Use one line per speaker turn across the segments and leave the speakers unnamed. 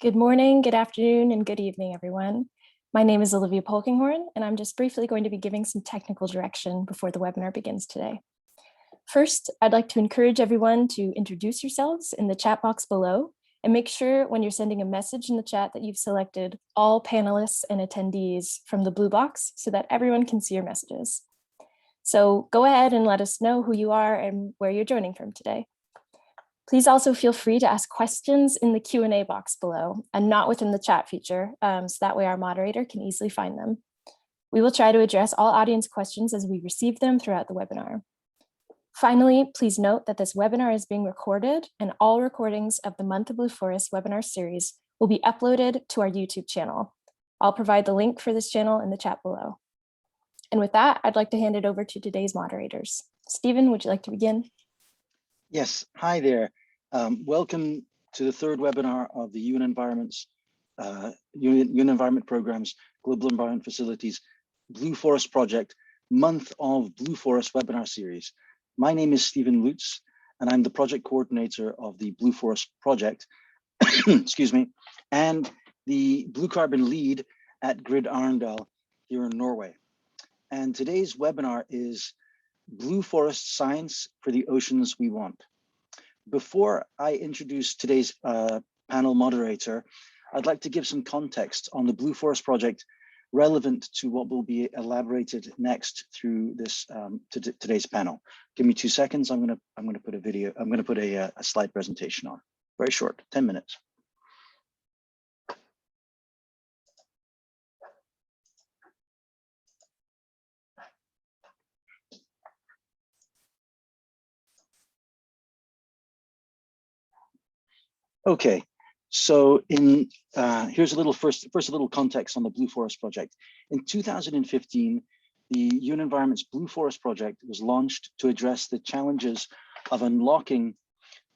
Good morning, good afternoon, and good evening, everyone. My name is Olivia Polkinghorn, and I'm just briefly going to be giving some technical direction before the webinar begins today. First, I'd like to encourage everyone to introduce yourselves in the chat box below and make sure when you're sending a message in the chat that you've selected all panelists and attendees from the blue box so that everyone can see your messages. So go ahead and let us know who you are and where you're joining from today. Please also feel free to ask questions in the Q&A box below and not within the chat feature, so that way our moderator can easily find them. We will try to address all audience questions as we receive them throughout the webinar. Finally, please note that this webinar is being recorded and all recordings of the Month of Blue Forest webinar series will be uploaded to our YouTube channel. I'll provide the link for this channel in the chat below. And with that, I'd like to hand it over to today's moderators. Stephen, would you like to begin?
Yes, hi there. Welcome to the third webinar of the UN Environment Program's Global Environment Facilities Blue Forest Project Month of Blue Forest webinar series. My name is Stephen Lutz, and I'm the project coordinator of the Blue Forest Project, excuse me, and the Blue Carbon lead at Grid Arendal here in Norway. And today's webinar is Blue Forest Science for the Oceans We Want. Before I introduce today's panel moderator, I'd like to give some context on the Blue Forest Project relevant to what will be elaborated next through this today's panel. Give me 2 seconds. I'm gonna put a video. I'm gonna put a slide presentation on. Very short, 10 minutes. Okay, so here's a little first a little context on the Blue Forest Project. In 2015, the UN Environment's Blue Forest Project was launched to address the challenges of unlocking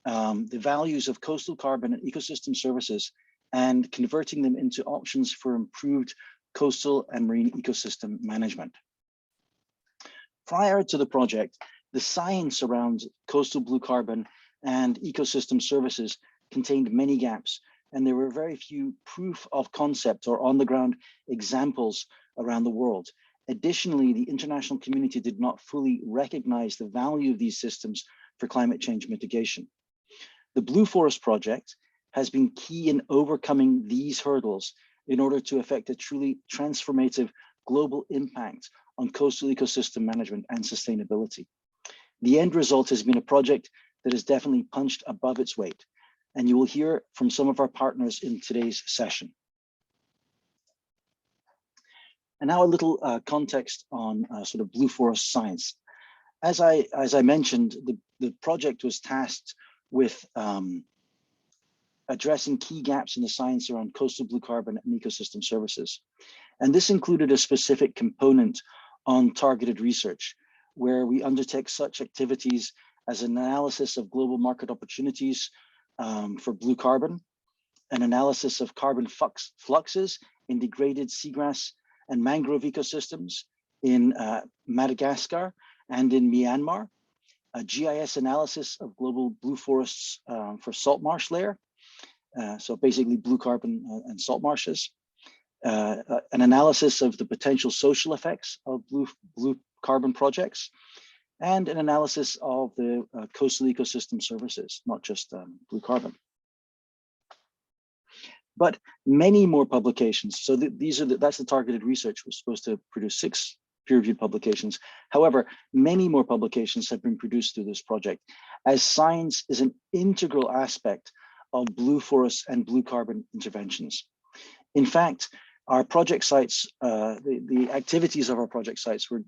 the values of coastal carbon and ecosystem services and converting them into options for improved coastal and marine ecosystem management. Prior to the project, the science around coastal blue carbon and ecosystem services contained many gaps, and there were very few proof of concept or on the ground examples around the world. Additionally, the international community did not fully recognize the value of these systems for climate change mitigation. The Blue Forest Project has been key in overcoming these hurdles in order to effect a truly transformative global impact on coastal ecosystem management and sustainability. The end result has been a project that has definitely punched above its weight, and you will hear from some of our partners in today's session. And now a little context on sort of Blue Forest science. As I mentioned, the project was tasked with addressing key gaps in the science around coastal blue carbon and ecosystem services. And this included a specific component on targeted research, where we undertake such activities as an analysis of global market opportunities for blue carbon, an analysis of carbon fluxes in degraded seagrass and mangrove ecosystems in Madagascar and in Myanmar, a GIS analysis of global blue forests for salt marsh layer, so basically blue carbon and salt marshes, an analysis of the potential social effects of blue carbon projects, and an analysis of the coastal ecosystem services, not just blue carbon. But many more publications. So that's the targeted research. We're supposed to produce 6 peer-reviewed publications. However, many more publications have been produced through this project, as science is an integral aspect of blue forests and blue carbon interventions. In fact, our project sites, the activities of our project sites were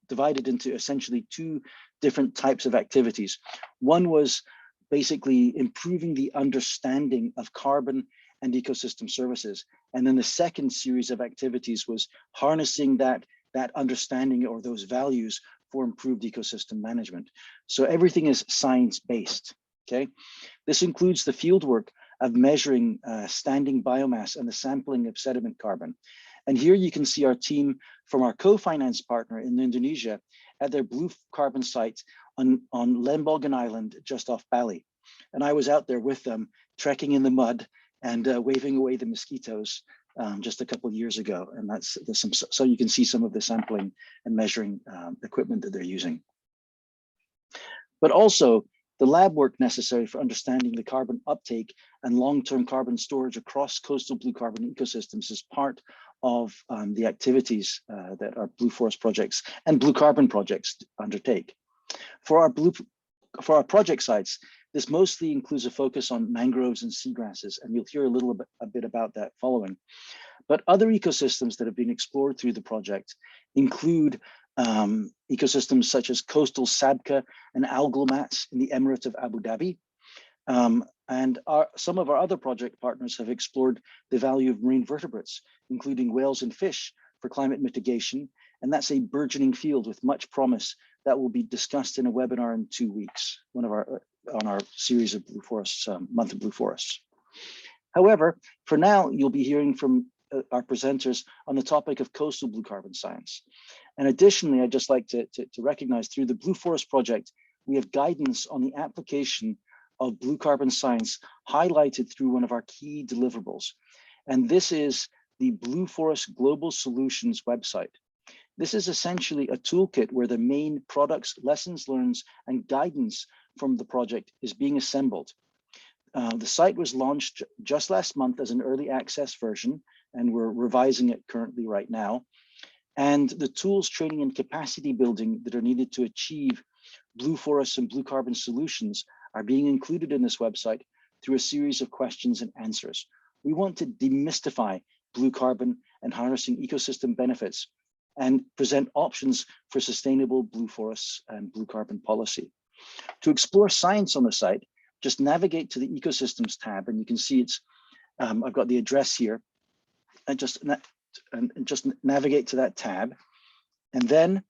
divided into essentially 2 different types of activities. One was basically improving the understanding of carbon and ecosystem services. And then the second series of activities was harnessing that understanding or those values for improved ecosystem management. So everything is science-based, okay? This includes the fieldwork of measuring standing biomass and the sampling of sediment carbon. And here you can see our team from our co-finance partner in Indonesia at their blue carbon site on Lembogan Island, just off Bali. And I was out there with them, trekking in the mud and waving away the mosquitoes just a couple of years ago. And there's some, so you can see some of the sampling and measuring equipment that they're using. But also the lab work necessary for understanding the carbon uptake and long-term carbon storage across coastal blue carbon ecosystems is part of the activities that our blue forest projects and blue carbon projects undertake. For our project sites, this mostly includes a focus on mangroves and seagrasses, and you'll hear a bit about that following. But other ecosystems that have been explored through the project include ecosystems such as coastal sabkha and algal mats in the Emirate of Abu Dhabi. And some of our other project partners have explored the value of marine vertebrates, including whales and fish, for climate mitigation. And that's a burgeoning field with much promise that will be discussed in a webinar in 2 weeks, on our series of Blue Forests, Month of Blue Forests. However, for now, you'll be hearing from our presenters on the topic of coastal blue carbon science. And additionally, I'd just like to recognize through the Blue Forest Project, we have guidance on the application of blue carbon science highlighted through one of our key deliverables. And this is the Blue Forest Global Solutions website. This is essentially a toolkit where the main products, lessons learned, and guidance from the project is being assembled. The site was launched just last month as an early access version, and we're revising it currently right now. And the tools, training, and capacity building that are needed to achieve blue forests and blue carbon solutions are being included in this website through a series of questions and answers. We want to demystify blue carbon and harnessing ecosystem benefits and present options for sustainable blue forests and blue carbon policy. To explore science on the site, just navigate to the ecosystems tab, and you can see it's, I've got the address here, and just navigate to that tab. And then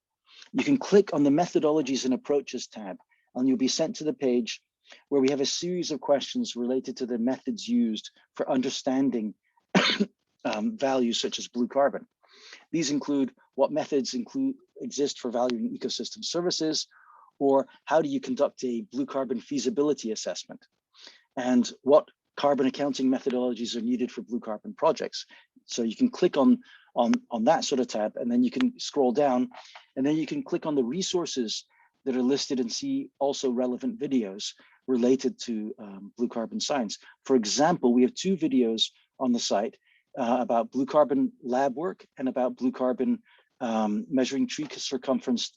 you can click on the methodologies and approaches tab, and you'll be sent to the page where we have a series of questions related to the methods used for understanding values such as blue carbon. These include what methods exist for valuing ecosystem services, or how do you conduct a blue carbon feasibility assessment, and what carbon accounting methodologies are needed for blue carbon projects. So you can click on that sort of tab, and then you can scroll down, and then you can click on the resources that are listed and see also relevant videos related to blue carbon science. For example, we have 2 videos on the site about blue carbon lab work and about blue carbon measuring tree circumference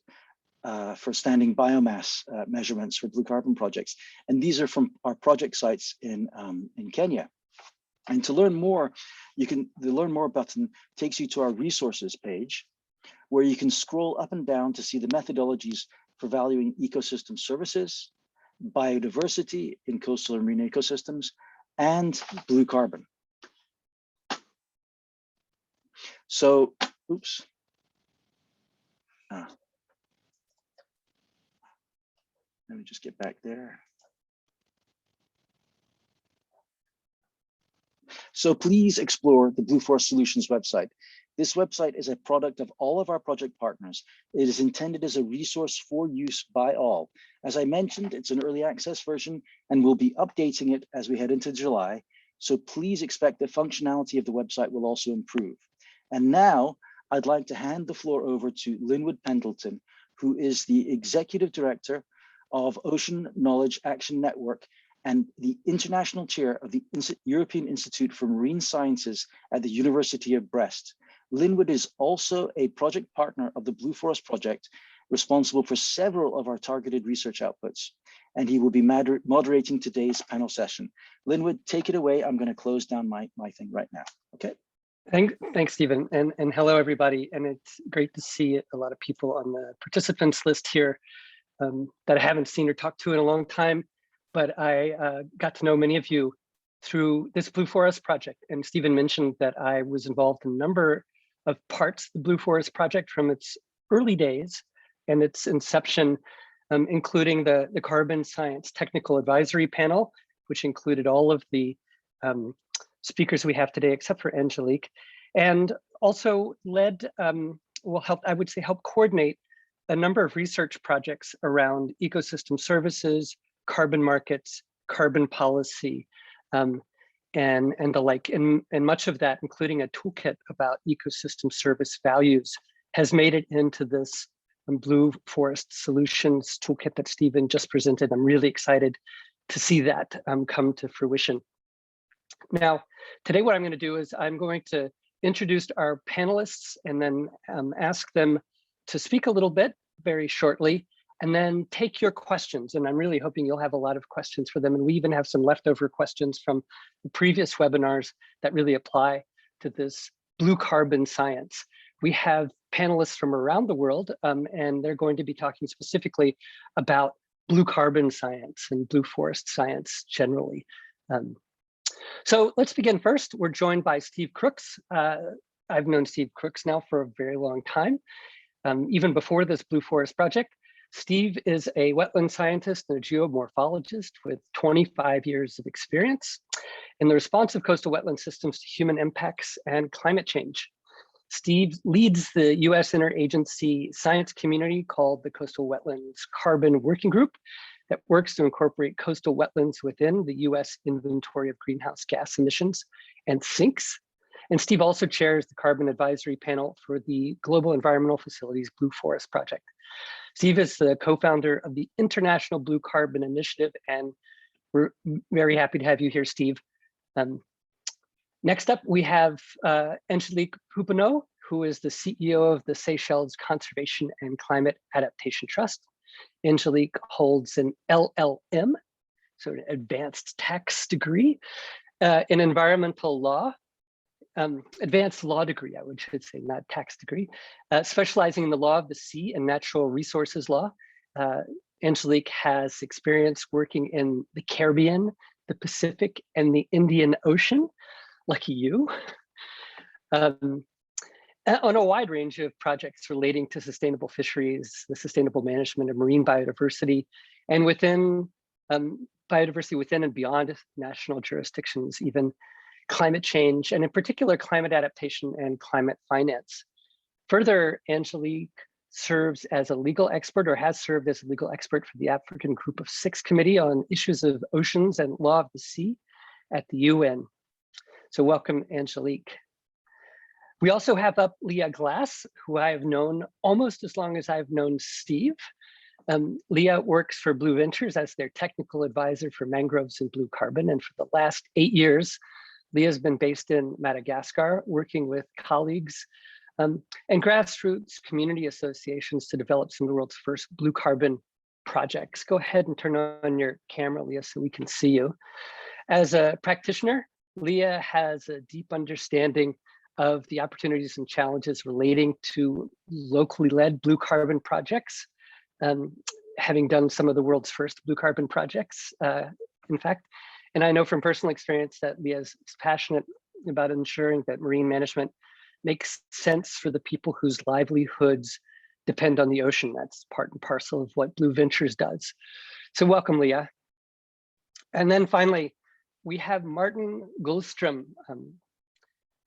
for standing biomass measurements for blue carbon projects. And these are from our project sites in Kenya. And to learn more, the Learn More button takes you to our resources page, where you can scroll up and down to see the methodologies for valuing ecosystem services, biodiversity in coastal and marine ecosystems, and blue carbon. So, oops. Let me just get back there. So please explore the Blue Forest Solutions website. This website is a product of all of our project partners. It is intended as a resource for use by all. As I mentioned, it's an early access version, and we'll be updating it as we head into July. So please expect the functionality of the website will also improve. And now I'd like to hand the floor over to Linwood Pendleton, who is the Executive Director of Ocean Knowledge Action Network and the International Chair of the European Institute for Marine Sciences at the University of Brest. Linwood is also a project partner of the Blue Forest Project, responsible for several of our targeted research outputs, and he will be moderating today's panel session. Linwood, take it away. I'm going to close down my thing right now. Okay.
Thanks, Stephen, and hello, everybody. And it's great to see a lot of people on the participants list here that I haven't seen or talked to in a long time, but I got to know many of you through this Blue Forest Project. And Stephen mentioned that I was involved in a number of parts of the Blue Forest Project from its early days and its inception, including the Carbon Science Technical Advisory Panel, which included all of the speakers we have today, except for Angelique, and also led, help coordinate a number of research projects around ecosystem services, carbon markets, carbon policy, and the like. And much of that, including a toolkit about ecosystem service values, has made it into this Blue Forest Solutions toolkit that Stephen just presented. I'm really excited to see that come to fruition. Now, today what I'm going to do is I'm going to introduce our panelists and then ask them to speak a little bit very shortly, and then take your questions. And I'm really hoping you'll have a lot of questions for them. And we even have some leftover questions from the previous webinars that really apply to this blue carbon science. We have panelists from around the world, and they're going to be talking specifically about blue carbon science and blue forest science generally. So let's begin first. We're joined by Steve Crooks. I've known Steve Crooks now for a very long time, even before this Blue Forest project. Steve is a wetland scientist and a geomorphologist with 25 years of experience in the response of coastal wetland systems to human impacts and climate change. Steve leads the US interagency science community called the Coastal Wetlands Carbon Working Group that works to incorporate coastal wetlands within the US inventory of greenhouse gas emissions and sinks. And Steve also chairs the carbon advisory panel for the Global Environmental Facilities Blue Forest Project. Steve is the co-founder of the International Blue Carbon Initiative, and we're very happy to have you here, Steve. Next up, we have Angelique Pouponneau, who is the CEO of the Seychelles Conservation and Climate Adaptation Trust. Angelique holds an LLM, so an advanced tax degree, in environmental law, advanced law degree, I should say, not tax degree, specializing in the law of the sea and natural resources law. Angelique has experience working in the Caribbean, the Pacific, and the Indian Ocean. Lucky you. On a wide range of projects relating to sustainable fisheries, the sustainable management of marine biodiversity, and within biodiversity within and beyond national jurisdictions, even climate change, and in particular, climate adaptation and climate finance. Further, Angelique serves as a legal expert, or has served as a legal expert for the African Group of Six Committee on issues of oceans and law of the sea at the UN. So welcome, Angelique. We also have up Leah Glass, who I have known almost as long as I've known Steve. Leah works for Blue Ventures as their technical advisor for mangroves and blue carbon. And for the last 8 years, Leah's been based in Madagascar, working with colleagues and grassroots community associations to develop some of the world's first blue carbon projects. Go ahead and turn on your camera, Leah, so we can see you. As a practitioner, Leah has a deep understanding of the opportunities and challenges relating to locally led blue carbon projects, having done some of the world's first blue carbon projects, in fact. And I know from personal experience that Leah is passionate about ensuring that marine management makes sense for the people whose livelihoods depend on the ocean. That's part and parcel of what Blue Ventures does. So welcome, Leah. And then finally, we have Martin Gullström. Are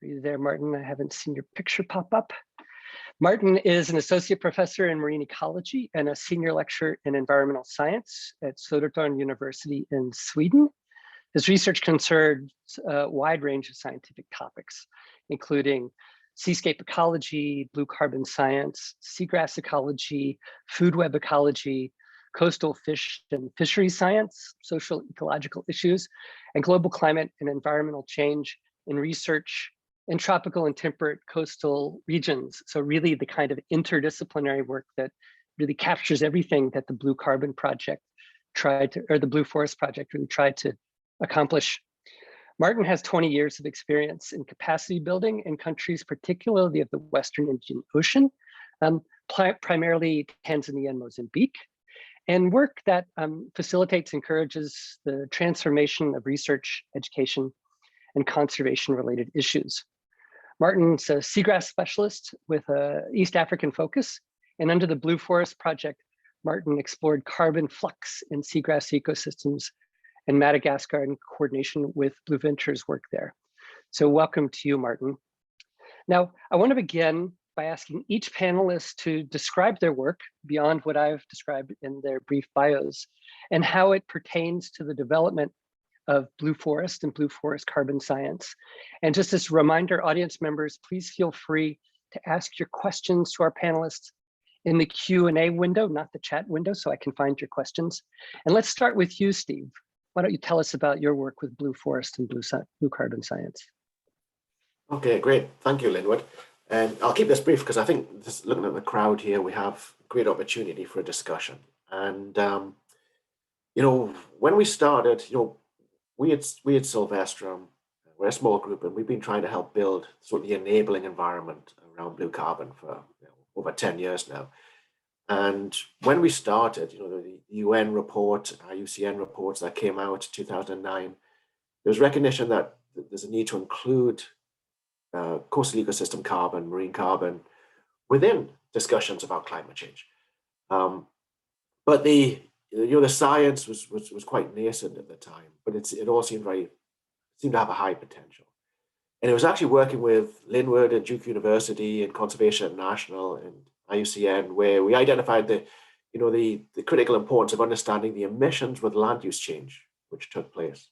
you there, Martin? I haven't seen your picture pop up. Martin is an associate professor in marine ecology and a senior lecturer in environmental science at Södertörn University in Sweden. His research concerns a wide range of scientific topics, including seascape ecology, blue carbon science, seagrass ecology, food web ecology, coastal fish and fisheries science, social ecological issues, and global climate and environmental change in research in tropical and temperate coastal regions. So really the kind of interdisciplinary work that really captures everything that the Blue Carbon Project tried to, or the Blue Forest Project really tried to accomplish. Martin has 20 years of experience in capacity building in countries, particularly of the Western Indian Ocean, primarily Tanzania and Mozambique, and work that facilitates, encourages the transformation of research, education, and conservation-related issues. Martin's a seagrass specialist with an East African focus, and under the Blue Forest Project, Martin explored carbon flux in seagrass ecosystems in Madagascar in coordination with Blue Ventures work there. So welcome to you, Martin. Now, I want to begin by asking each panelist to describe their work beyond what I've described in their brief bios and how it pertains to the development of Blue Forest and Blue Forest Carbon Science. And just as a reminder, audience members, please feel free to ask your questions to our panelists in the Q&A window, not the chat window, so I can find your questions. And let's start with you, Steve. Why don't you tell us about your work with Blue Forest and Blue Carbon Science?
Okay, great. Thank you, Linwood. And I'll keep this brief because I think just looking at the crowd here, we have great opportunity for a discussion. And, when we started, we had Sylvestrum, we're a small group, and we've been trying to help build sort of the enabling environment around blue carbon for over 10 years now. And when we started, the UN report, IUCN reports that came out 2009, there was recognition that there's a need to include coastal ecosystem carbon, marine carbon within discussions about climate change. But the science was quite nascent at the time, but it all seemed to have a high potential. And it was actually working with Linwood and Duke University and Conservation International and IUCN, where we identified the critical importance of understanding the emissions with land use change, which took place.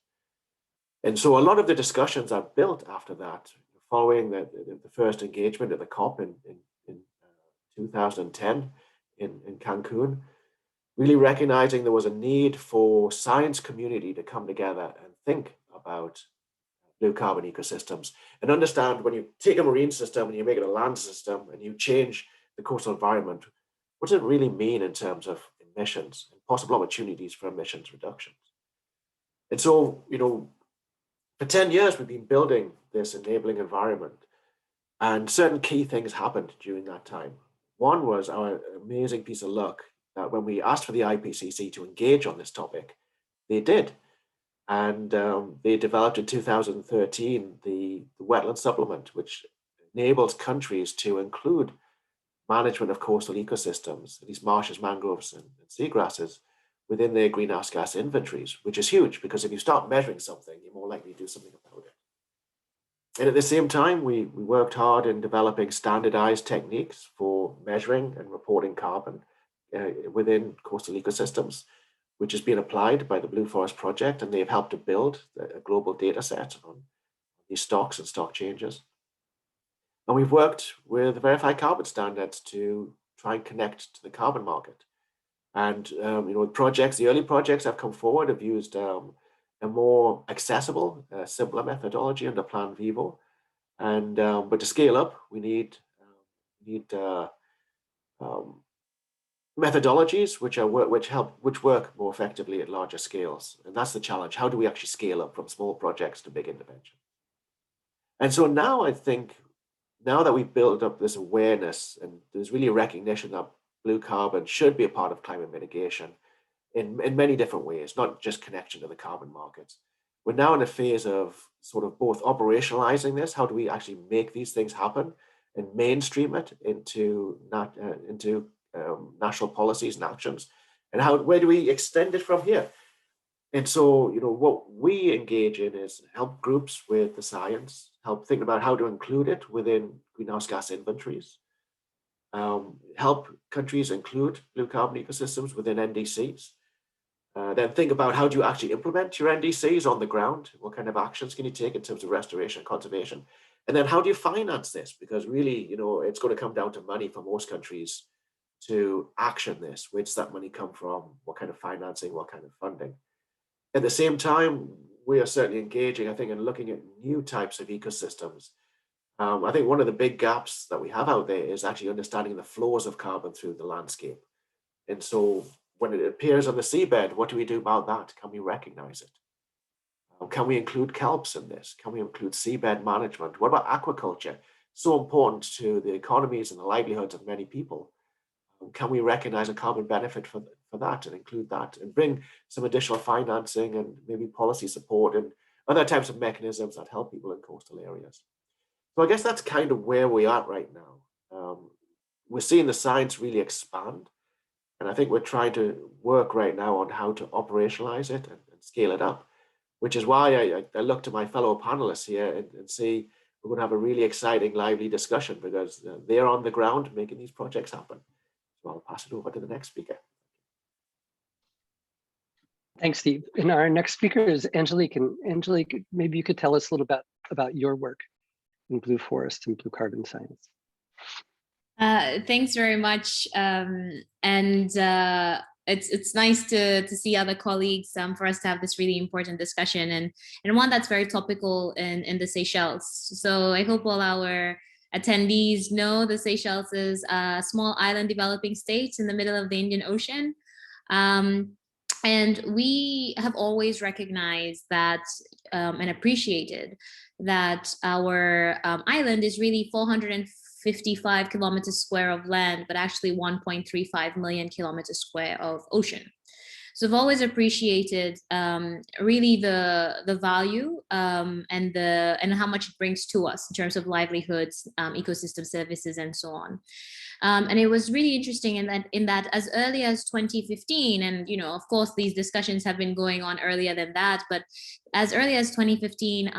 And so a lot of the discussions are built after that, following the first engagement at the COP in 2010 in Cancun, really recognizing there was a need for science community to come together and think about blue carbon ecosystems and understand when you take a marine system and you make it a land system and you change the coastal environment, what does it really mean in terms of emissions and possible opportunities for emissions reductions? And so, for 10 years, we've been building this enabling environment, and certain key things happened during that time. One was our amazing piece of luck that when we asked for the IPCC to engage on this topic, they did. And they developed in 2013 the wetland supplement, which enables countries to include management of coastal ecosystems, these marshes, mangroves, and seagrasses within their greenhouse gas inventories, which is huge because if you start measuring something, you're more likely to do something about it. And at the same time, we worked hard in developing standardized techniques for measuring and reporting carbon within coastal ecosystems, which has been applied by the Blue Forest Project, and they've helped to build a global data set on these stocks and stock changes. And we've worked with verified carbon standards to try and connect to the carbon market. And the early projects that have come forward have used a more accessible, simpler methodology under Plan Vivo. And but to scale up, we need methodologies which work more effectively at larger scales. And that's the challenge. How do we actually scale up from small projects to big intervention? And so now I think, now that we've built up this awareness and there's really a recognition that blue carbon should be a part of climate mitigation in many different ways, not just connection to the carbon markets. We're now in a phase of sort of both operationalizing this, how do we actually make these things happen and mainstream it into national policies and actions, and where do we extend it from here? And so, what we engage in is help groups with the science, help think about how to include it within greenhouse gas inventories, help countries include blue carbon ecosystems within NDCs, then think about how do you actually implement your NDCs on the ground? What kind of actions can you take in terms of restoration and conservation? And then how do you finance this? Because really, it's going to come down to money for most countries to action this. Where does that money come from? What kind of financing? What kind of funding? At the same time, we are certainly engaging, I think, in looking at new types of ecosystems. I think one of the big gaps that we have out there is actually understanding the flows of carbon through the landscape. And so when it appears on the seabed, what do we do about that? Can we recognize it? Can we include kelps in this? Can we include seabed management? What about aquaculture? So important to the economies and the livelihoods of many people. Can we recognize a carbon benefit for that and include that and bring some additional financing and maybe policy support and other types of mechanisms that help people in coastal areas? So I guess that's kind of where we are right now. We're seeing the science really expand. And I think we're trying to work right now on how to operationalize it and scale it up, which is why I look to my fellow panelists here and see we're going to have a really exciting, lively discussion because they're on the ground making these projects happen. So I'll pass it over to the next speaker.
Thanks, Steve. And our next speaker is Angelique. And Angelique, maybe you could tell us a little bit about your work in blue forest and blue carbon science.
Thanks very much. It's nice to see other colleagues, for us to have this really important discussion and one that's very topical in the Seychelles. So I hope all our attendees know the Seychelles is a small island developing state in the middle of the Indian Ocean. And we have always recognized that and appreciated that our island is really 455 kilometers square of land, but actually 1.35 million kilometers square of ocean. So I've always appreciated really the value and how much it brings to us in terms of livelihoods, ecosystem services, and so on. And it was really interesting in that as early as 2015, and of course these discussions have been going on earlier than that, but as early as 2015,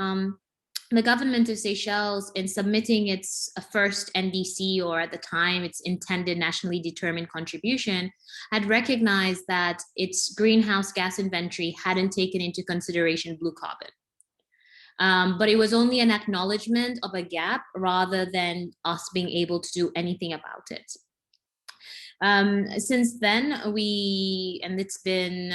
the government of Seychelles, in submitting its first NDC, or at the time its intended nationally determined contribution, had recognized that its greenhouse gas inventory hadn't taken into consideration blue carbon. But it was only an acknowledgement of a gap rather than us being able to do anything about it. Since then, and it's been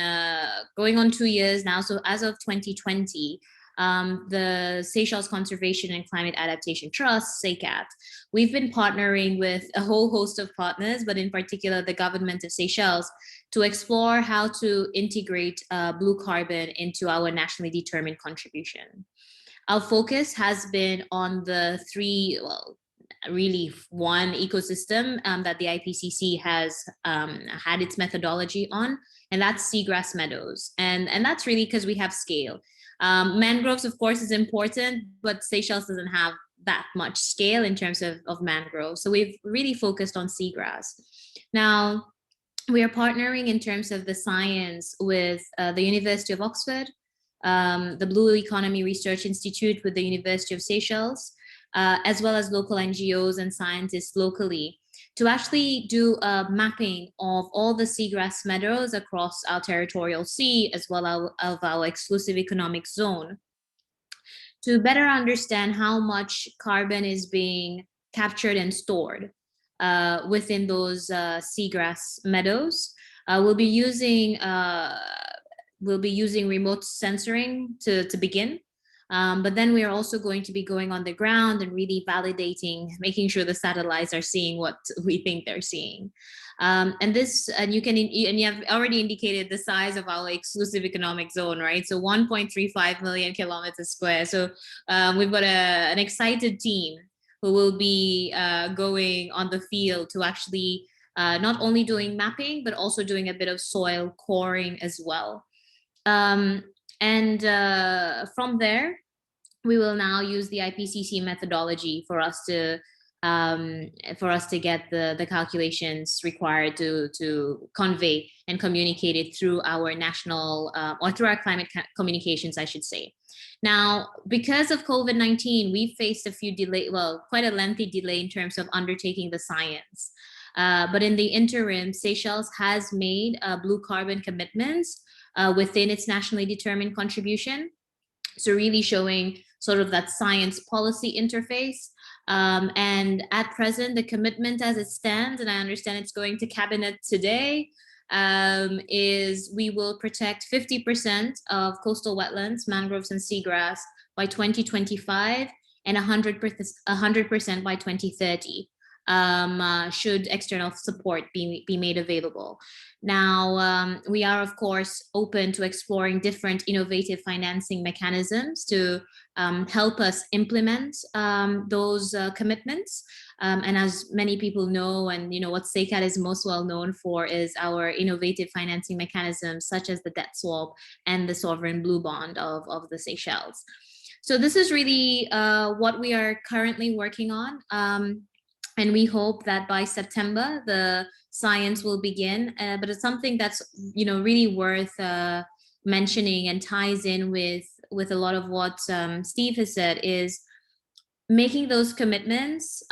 going on 2 years now, so as of 2020, the Seychelles Conservation and Climate Adaptation Trust, SECAT, we've been partnering with a whole host of partners, but in particular the government of Seychelles, to explore how to integrate blue carbon into our nationally determined contribution. Our focus has been on the really one ecosystem that the IPCC has had its methodology on, and that's seagrass meadows. And that's really because we have scale. Mangroves, of course, is important, but Seychelles doesn't have that much scale in terms of mangroves. So we've really focused on seagrass. Now, we are partnering in terms of the science with the University of Oxford, the Blue Economy Research Institute with the University of Seychelles, as well as local NGOs and scientists locally, to actually do a mapping of all the seagrass meadows across our territorial sea, as well as our exclusive economic zone, to better understand how much carbon is being captured and stored within those seagrass meadows. We'll be using remote sensoring to begin. But then we are also going to be going on the ground and really validating, making sure the satellites are seeing what we think they're seeing. And you have already indicated the size of our exclusive economic zone, right? So 1.35 million kilometers square. So we've got an excited team who will be going on the field to actually not only doing mapping, but also doing a bit of soil coring as well. From there, we will now use the IPCC methodology for us to get the calculations required to convey and communicate it through our national or through our climate communications, I should say. Now, because of COVID-19, we faced a few quite a lengthy delay in terms of undertaking the science. But in the interim, Seychelles has made blue carbon commitments within its nationally determined contribution. So really showing sort of that science policy interface. And at present, the commitment as it stands, and I understand it's going to cabinet today, is we will protect 50% of coastal wetlands, mangroves and seagrass by 2025 and 100% by 2030. Should external support be made available. Now, we are, of course, open to exploring different innovative financing mechanisms to help us implement those commitments. And as many people know, and what SECAT is most well known for is our innovative financing mechanisms, such as the debt swap and the sovereign blue bond of the Seychelles. So this is really what we are currently working on. And we hope that by September, the science will begin, but it's something that's, really worth mentioning and ties in with a lot of what Steve has said. Is making those commitments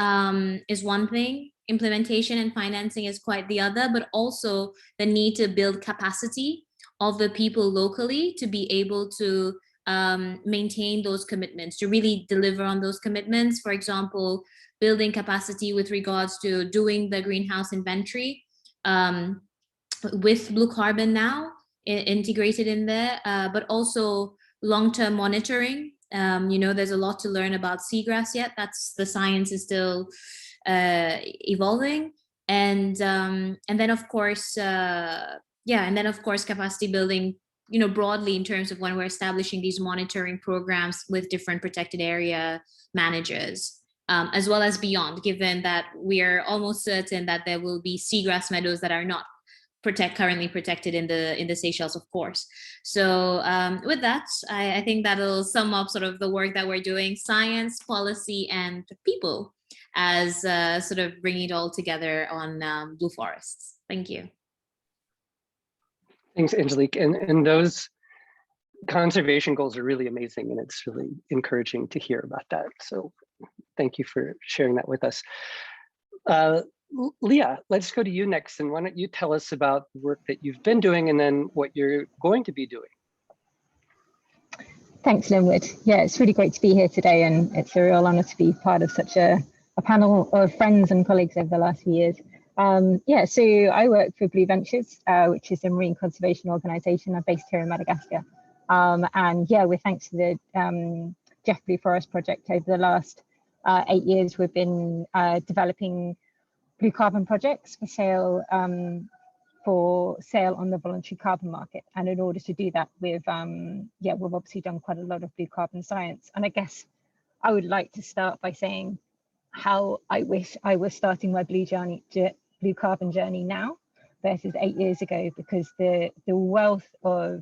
is one thing, implementation and financing is quite the other, but also the need to build capacity of the people locally to be able to maintain those commitments, to really deliver on those commitments. For example, building capacity with regards to doing the greenhouse inventory with blue carbon now integrated in there, but also long-term monitoring. There's a lot to learn about seagrass yet. The science is still evolving. And then of course, capacity building, broadly in terms of when we're establishing these monitoring programs with different protected area managers, as well as beyond, given that we are almost certain that there will be seagrass meadows that are not currently protected in the Seychelles, of course. So with that, I think that'll sum up sort of the work that we're doing: science, policy, and people, as sort of bringing it all together on blue forests. Thank you.
Thanks, Angelique. And those conservation goals are really amazing, and it's really encouraging to hear about that. So thank you for sharing that with us. Leah, let's go to you next. And why don't you tell us about the work that you've been doing and then what you're going to be doing?
Thanks, Linwood. Yeah, it's really great to be here today, and it's a real honor to be part of such a panel of friends and colleagues over the last few years. So I work for Blue Ventures, which is a marine conservation organization based here in Madagascar. With thanks to the Jeff Blue Forest project over the last 8 years, we've been developing blue carbon projects for sale on the voluntary carbon market. And in order to do that, we've obviously done quite a lot of blue carbon science. And I guess I would like to start by saying how I wish I was starting my blue carbon journey now versus 8 years ago, because the wealth of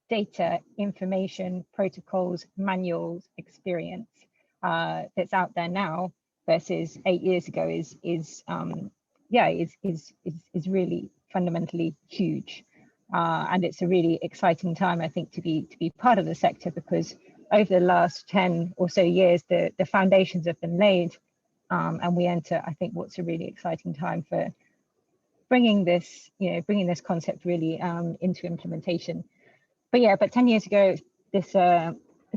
data, information, protocols, manuals, experience that's out there now versus 8 years ago is really fundamentally huge, and it's a really exciting time, I think, to be part of the sector, because over the last 10 or so years, the foundations have been laid, and we enter, I think, what's a really exciting time for bringing this concept really into implementation. But 10 years ago, this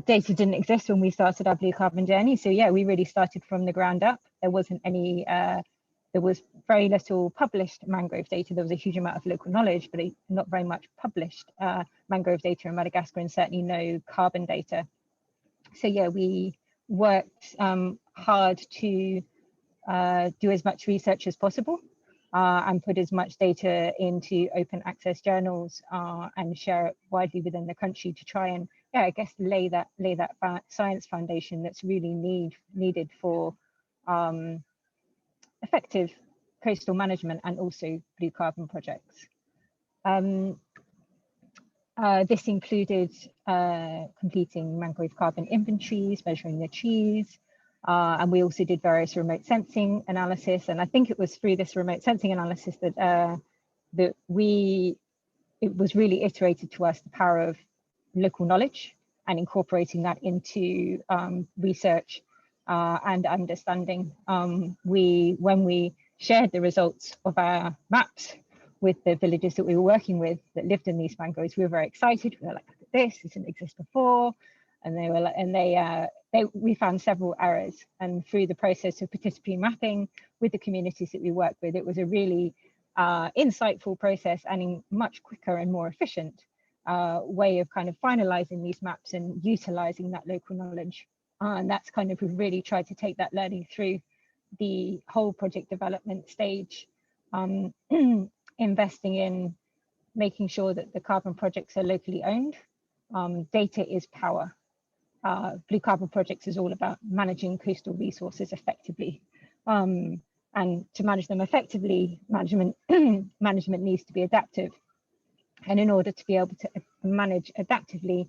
data didn't exist when we started our blue carbon journey. So we really started from the ground up. There wasn't any, there was very little published mangrove data. There was a huge amount of local knowledge, but not very much published mangrove data in Madagascar, and certainly no carbon data. So we worked hard to do as much research as possible and put as much data into open access journals and share it widely within the country to try and lay that science foundation that's really needed for effective coastal management and also blue carbon projects. This included completing mangrove carbon inventories, measuring the trees, and we also did various remote sensing analysis. And I think it was through this remote sensing analysis that it was really iterated to us the power of local knowledge and incorporating that into research and understanding. When we shared the results of our maps with the villagers that we were working with that lived in these mangroves, we were very excited. We were like, look at this didn't exist before. And they were like, we found several errors. And through the process of participatory mapping with the communities that we work with, it was a really insightful process and a much quicker and more efficient way of kind of finalizing these maps and utilizing that local knowledge. And that's kind of, we've really tried to take that learning through the whole project development stage, investing in making sure that the carbon projects are locally owned. Data is power. Blue carbon projects is all about managing coastal resources effectively. And to manage them effectively, management needs to be adaptive. And in order to be able to manage adaptively,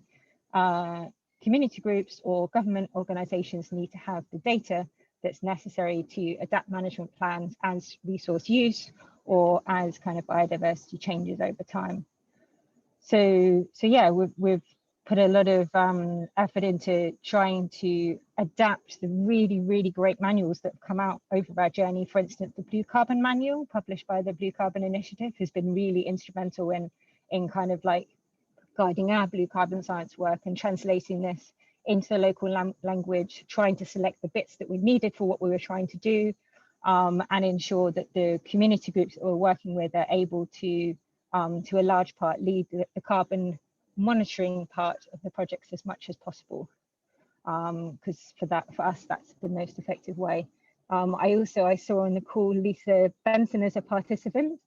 community groups or government organizations need to have the data that's necessary to adapt management plans as resource use or as kind of biodiversity changes over time. So we've put a lot of effort into trying to adapt the really, really great manuals that have come out over our journey. For instance, the Blue Carbon Manual published by the Blue Carbon Initiative has been really instrumental in in kind of like guiding our blue carbon science work and translating this into the local language, trying to select the bits that we needed for what we were trying to do, and ensure that the community groups that we're working with are able to a large part, lead the carbon monitoring part of the projects as much as possible. Because for us, that's the most effective way. I saw on the call Lisa Benson as a participant.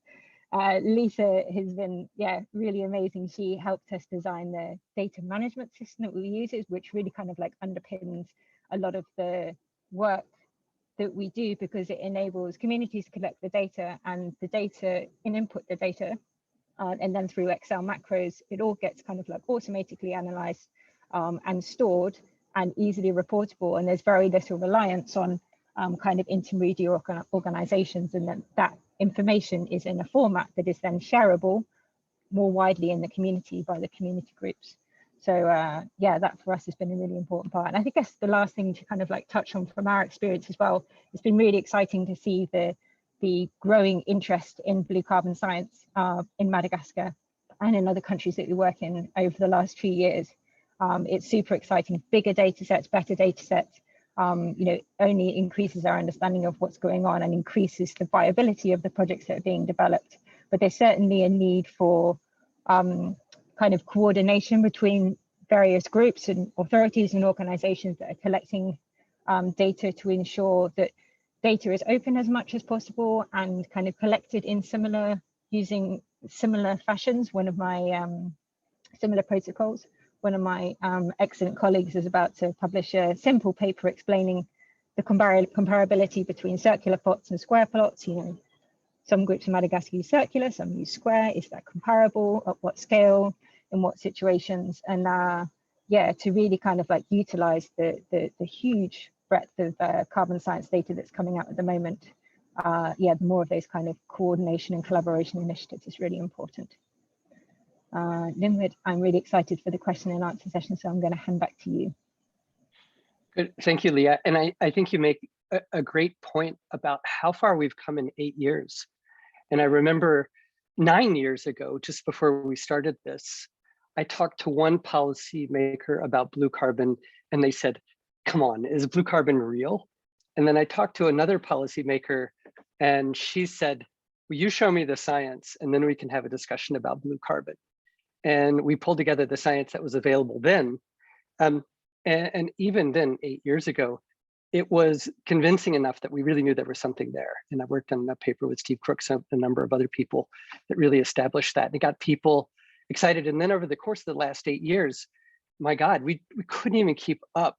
Lisa has been, really amazing. She helped us design the data management system that we use, which really kind of like underpins a lot of the work that we do, because it enables communities to collect the data and input the data, and then through Excel macros, it all gets kind of like automatically analyzed and stored and easily reportable. And there's very little reliance on kind of intermediate organizations, and that information is in a format that is then shareable more widely in the community by the community groups. So that for us has been a really important part. And I think that's the last thing to kind of like touch on from our experience as well. It's been really exciting to see the growing interest in blue carbon science in Madagascar and in other countries that we work in over the last few years. It's super exciting. Bigger data sets, better data sets, only increases our understanding of what's going on and increases the viability of the projects that are being developed. But there's certainly a need for kind of coordination between various groups and authorities and organizations that are collecting data to ensure that data is open as much as possible and kind of collected in using similar fashions. One of my similar protocols. One of my excellent colleagues is about to publish a simple paper explaining the comparability between circular plots and square plots. Some groups in Madagascar use circular, some use square. Is that comparable? At what scale? In what situations? And to really kind of like utilize the huge breadth of carbon science data that's coming out at the moment. The more of those kind of coordination and collaboration initiatives is really important. Linwood, I'm really excited for the question and answer session, so I'm going to hand back to you.
Good, thank you, Leah. And I think you make a great point about how far we've come in 8 years. And I remember 9 years ago, just before we started this, I talked to one policymaker about blue carbon, and they said, come on, is blue carbon real? And then I talked to another policymaker, and she said, well, you show me the science, and then we can have a discussion about blue carbon. And we pulled together the science that was available then. And even then, 8 years ago, it was convincing enough that we really knew there was something there. And I worked on a paper with Steve Crooks and a number of other people that really established that. And it got people excited. And then over the course of the last 8 years, my God, we couldn't even keep up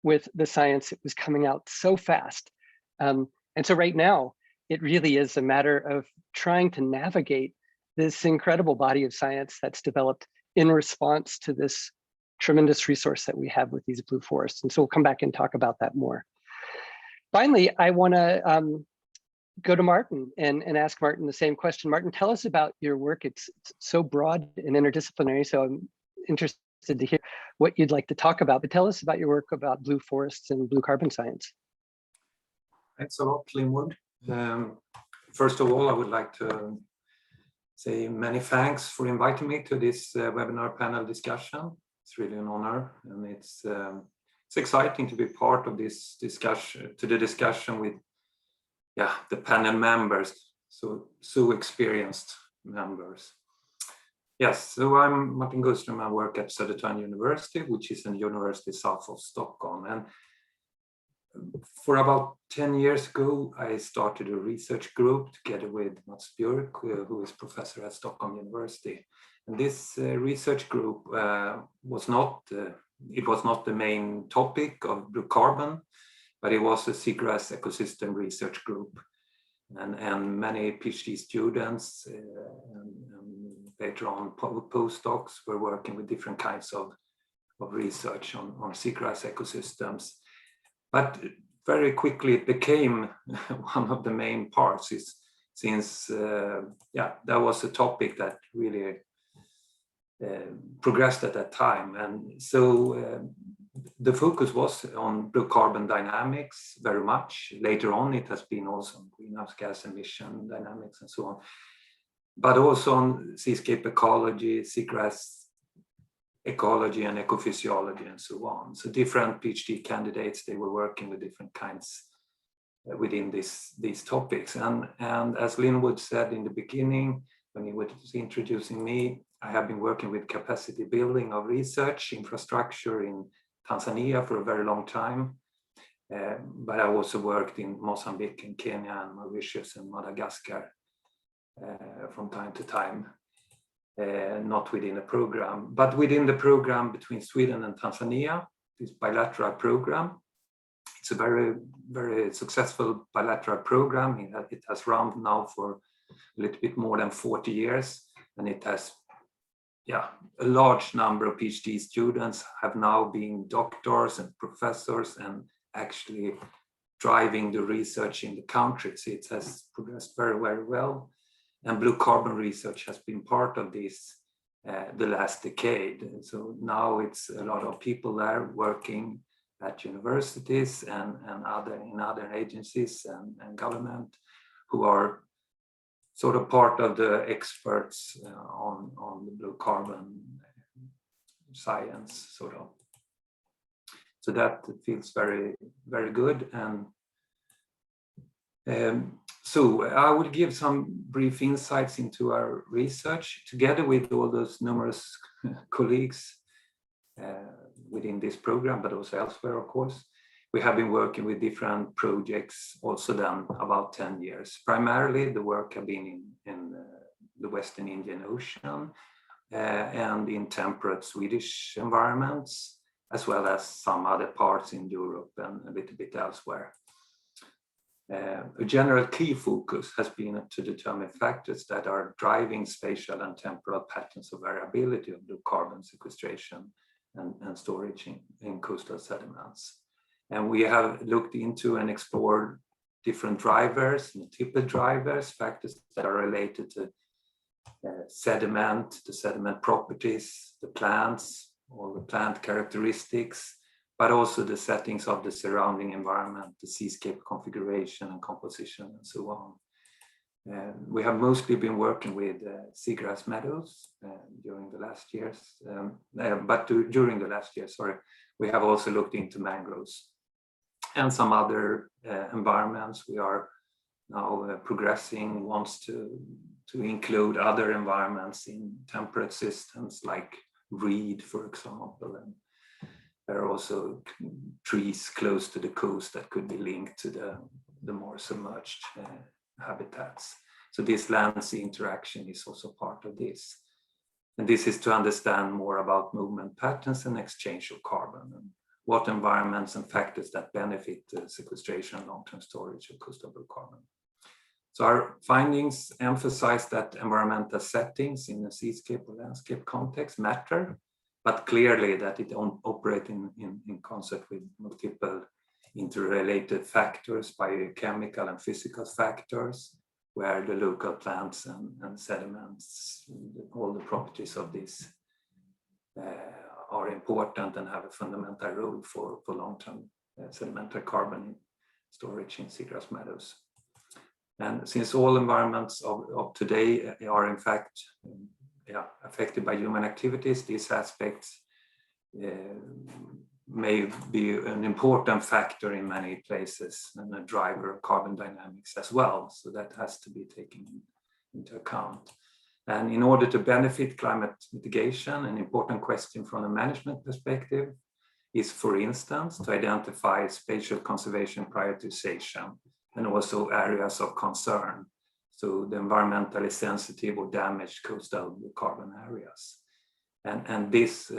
with the science. It was coming out so fast. And so right now, it really is a matter of trying to navigate this incredible body of science that's developed in response to this tremendous resource that we have with these blue forests. And so we'll come back and talk about that more. Finally, I want to go to Martin and ask Martin the same question. Martin, tell us about your work. It's so broad and interdisciplinary, so I'm interested to hear what you'd like to talk about, but tell us about your work about blue forests and blue carbon science.
Thanks a lot, Linwood. First of all, I would like to say many thanks for inviting me to this webinar panel discussion. It's really an honor, and it's exciting to be part of this discussion, with the panel members, so experienced members. Yes, so I'm Martin Gosling. I work at Södertörn University, which is a university south of Stockholm. And for about 10 years ago, I started a research group together with Mats Björk, who is professor at Stockholm University. And this research group was not the main topic of blue carbon, but it was a seagrass ecosystem research group. And many PhD students and later on postdocs were working with different kinds of research on seagrass ecosystems. But very quickly it became one of the main parts, since that was a topic that really progressed at that time. And so the focus was on blue carbon dynamics very much. Later on, it has been also greenhouse gas emission dynamics and so on. but also on seascape ecology, seagrass ecology and ecophysiology and so on. So different PhD candidates, they were working with different kinds within these topics. And as Linwood said in the beginning, when he was introducing me, I have been working with capacity building of research infrastructure in Tanzania for a very long time. But I also worked in Mozambique and Kenya and Mauritius and Madagascar from time to time, not within a program, but within the program between Sweden and Tanzania, this bilateral program. It's a very, very successful bilateral program. It has run now for a little bit more than 40 years, and it has, a large number of PhD students have now been doctors and professors and actually driving the research in the countries. It has progressed very, very well. And blue carbon research has been part of this the last decade. And so now it's a lot of people there working at universities and other agencies and government who are sort of part of the experts on the blue carbon science, sort of. So that feels very, very good. And so I will give some brief insights into our research together with all those numerous colleagues within this program, but also elsewhere, of course. We have been working with different projects also then about 10 years. Primarily the work have been in the Western Indian Ocean and in temperate Swedish environments, as well as some other parts in Europe and a little bit elsewhere. A general key focus has been to determine factors that are driving spatial and temporal patterns of variability of blue carbon sequestration and storage in coastal sediments. And we have looked into and explored different drivers, multiple drivers, factors that are related to sediment, the sediment properties, the plants, all the plant characteristics, but also the settings of the surrounding environment, the seascape configuration and composition and so on. We have mostly been working with seagrass meadows during the last years, during the last year, we have also looked into mangroves and some other environments. We are now progressing, wants to include other environments in temperate systems like reed, for example, and there are also trees close to the coast that could be linked to the more submerged habitats. So this land-sea interaction is also part of this. And this is to understand more about movement patterns and exchange of carbon and what environments and factors that benefit the sequestration and long-term storage of coastal blue carbon. So our findings emphasize that environmental settings in a seascape or landscape context matter, but clearly that it operates in concert with multiple interrelated factors, biochemical and physical factors, where the local plants and sediments, all the properties of this are important and have a fundamental role for long-term sedimentary carbon storage in seagrass meadows. And since all environments of today are in fact affected by human activities, these aspects may be an important factor in many places and a driver of carbon dynamics as well. So that has to be taken into account. And in order to benefit climate mitigation, an important question from a management perspective is, for instance, to identify spatial conservation prioritization and also areas of concern. So the environmentally sensitive or damaged coastal carbon areas. And this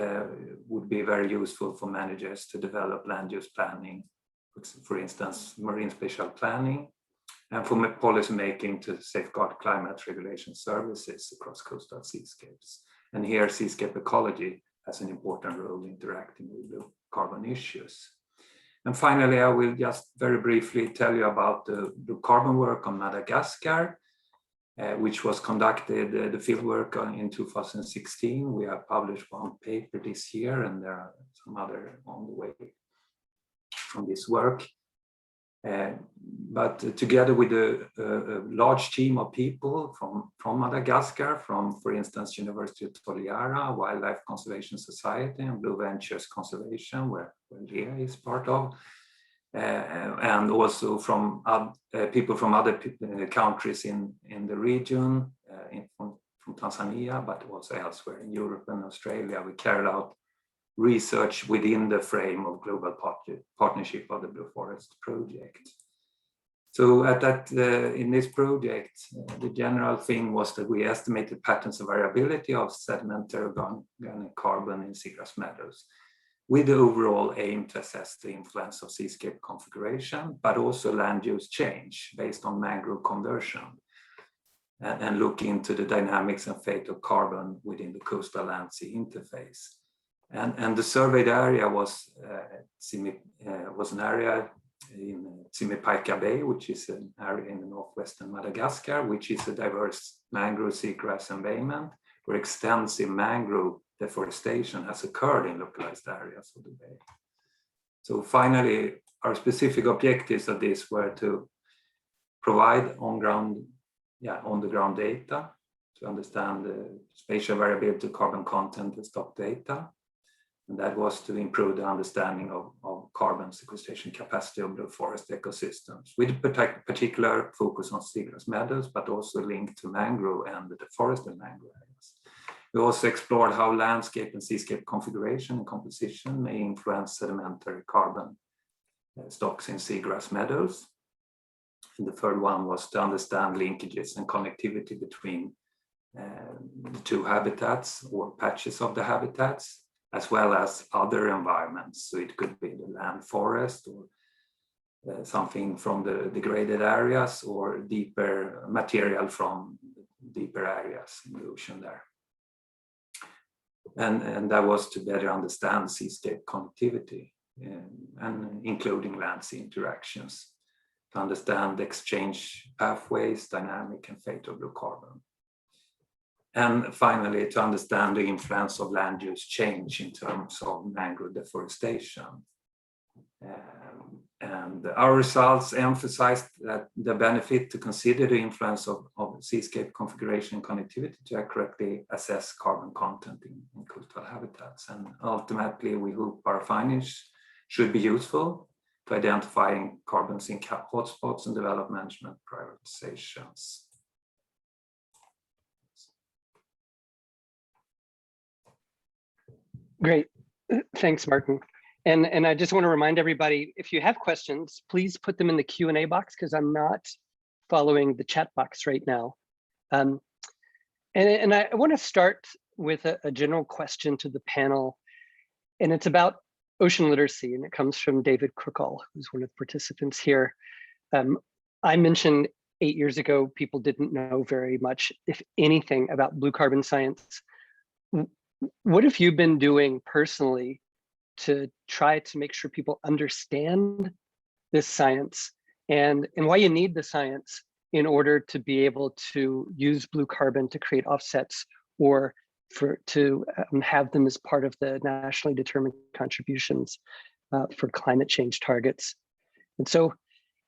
would be very useful for managers to develop land use planning, for instance, marine spatial planning, and for policy making to safeguard climate regulation services across coastal seascapes. And here seascape ecology has an important role interacting with the carbon issues. And finally, I will just very briefly tell you about the carbon work on Madagascar, which was conducted, the fieldwork in 2016. We have published one paper this year, and there are some other on the way from this work. But together with a large team of people from Madagascar, from, for instance, University of Toliara, Wildlife Conservation Society, and Blue Ventures Conservation, where Lea is part of, and also from people from other countries in the region, from Tanzania, but also elsewhere in Europe and Australia. We carried out research within the frame of global partnership of the Blue Forest Project. So in this project, the general thing was that we estimated patterns of variability of sedimentary organic carbon in seagrass meadows, with the overall aim to assess the influence of seascape configuration, but also land use change based on mangrove conversion, and look into the dynamics and fate of carbon within the coastal land-sea interface. And the surveyed area was an area in Tsimipaika Bay, which is an area in the northwestern Madagascar, which is a diverse mangrove seagrass environment where extensive mangrove deforestation has occurred in localized areas of the bay. So finally, our specific objectives of this were to provide on-the-ground data to understand the spatial variability of carbon content and stock data. And that was to improve the understanding of carbon sequestration capacity of the forest ecosystems, with a particular focus on seagrass meadows, but also linked to mangrove and the forested mangrove areas. We also explored how landscape and seascape configuration and composition may influence sedimentary carbon stocks in seagrass meadows. And the third one was to understand linkages and connectivity between the two habitats or patches of the habitats, as well as other environments. So it could be the land forest or something from the degraded areas, or deeper material from deeper areas in the ocean there. And that was to better understand seascape connectivity and including land-sea interactions, to understand exchange pathways, dynamic and fate of blue carbon. And finally, to understand the influence of land use change in terms of mangrove deforestation. And our results emphasized that the benefit to consider the influence of seascape configuration and connectivity to accurately assess carbon content in coastal habitats. And ultimately, we hope our findings should be useful to identifying carbon sink hotspots and develop management prioritizations.
Great, thanks, Martin. And I just want to remind everybody, if you have questions, please put them in the Q&A box, because I'm not following the chat box right now. And I want to start with a general question to the panel, and it's about ocean literacy, and it comes from David Crookall, who's one of the participants here. I mentioned 8 years ago, people didn't know very much, if anything, about blue carbon science. What have you been doing personally to try to make sure people understand this science and why you need the science in order to be able to use blue carbon to create offsets, or to have them as part of the nationally determined contributions for climate change targets? And so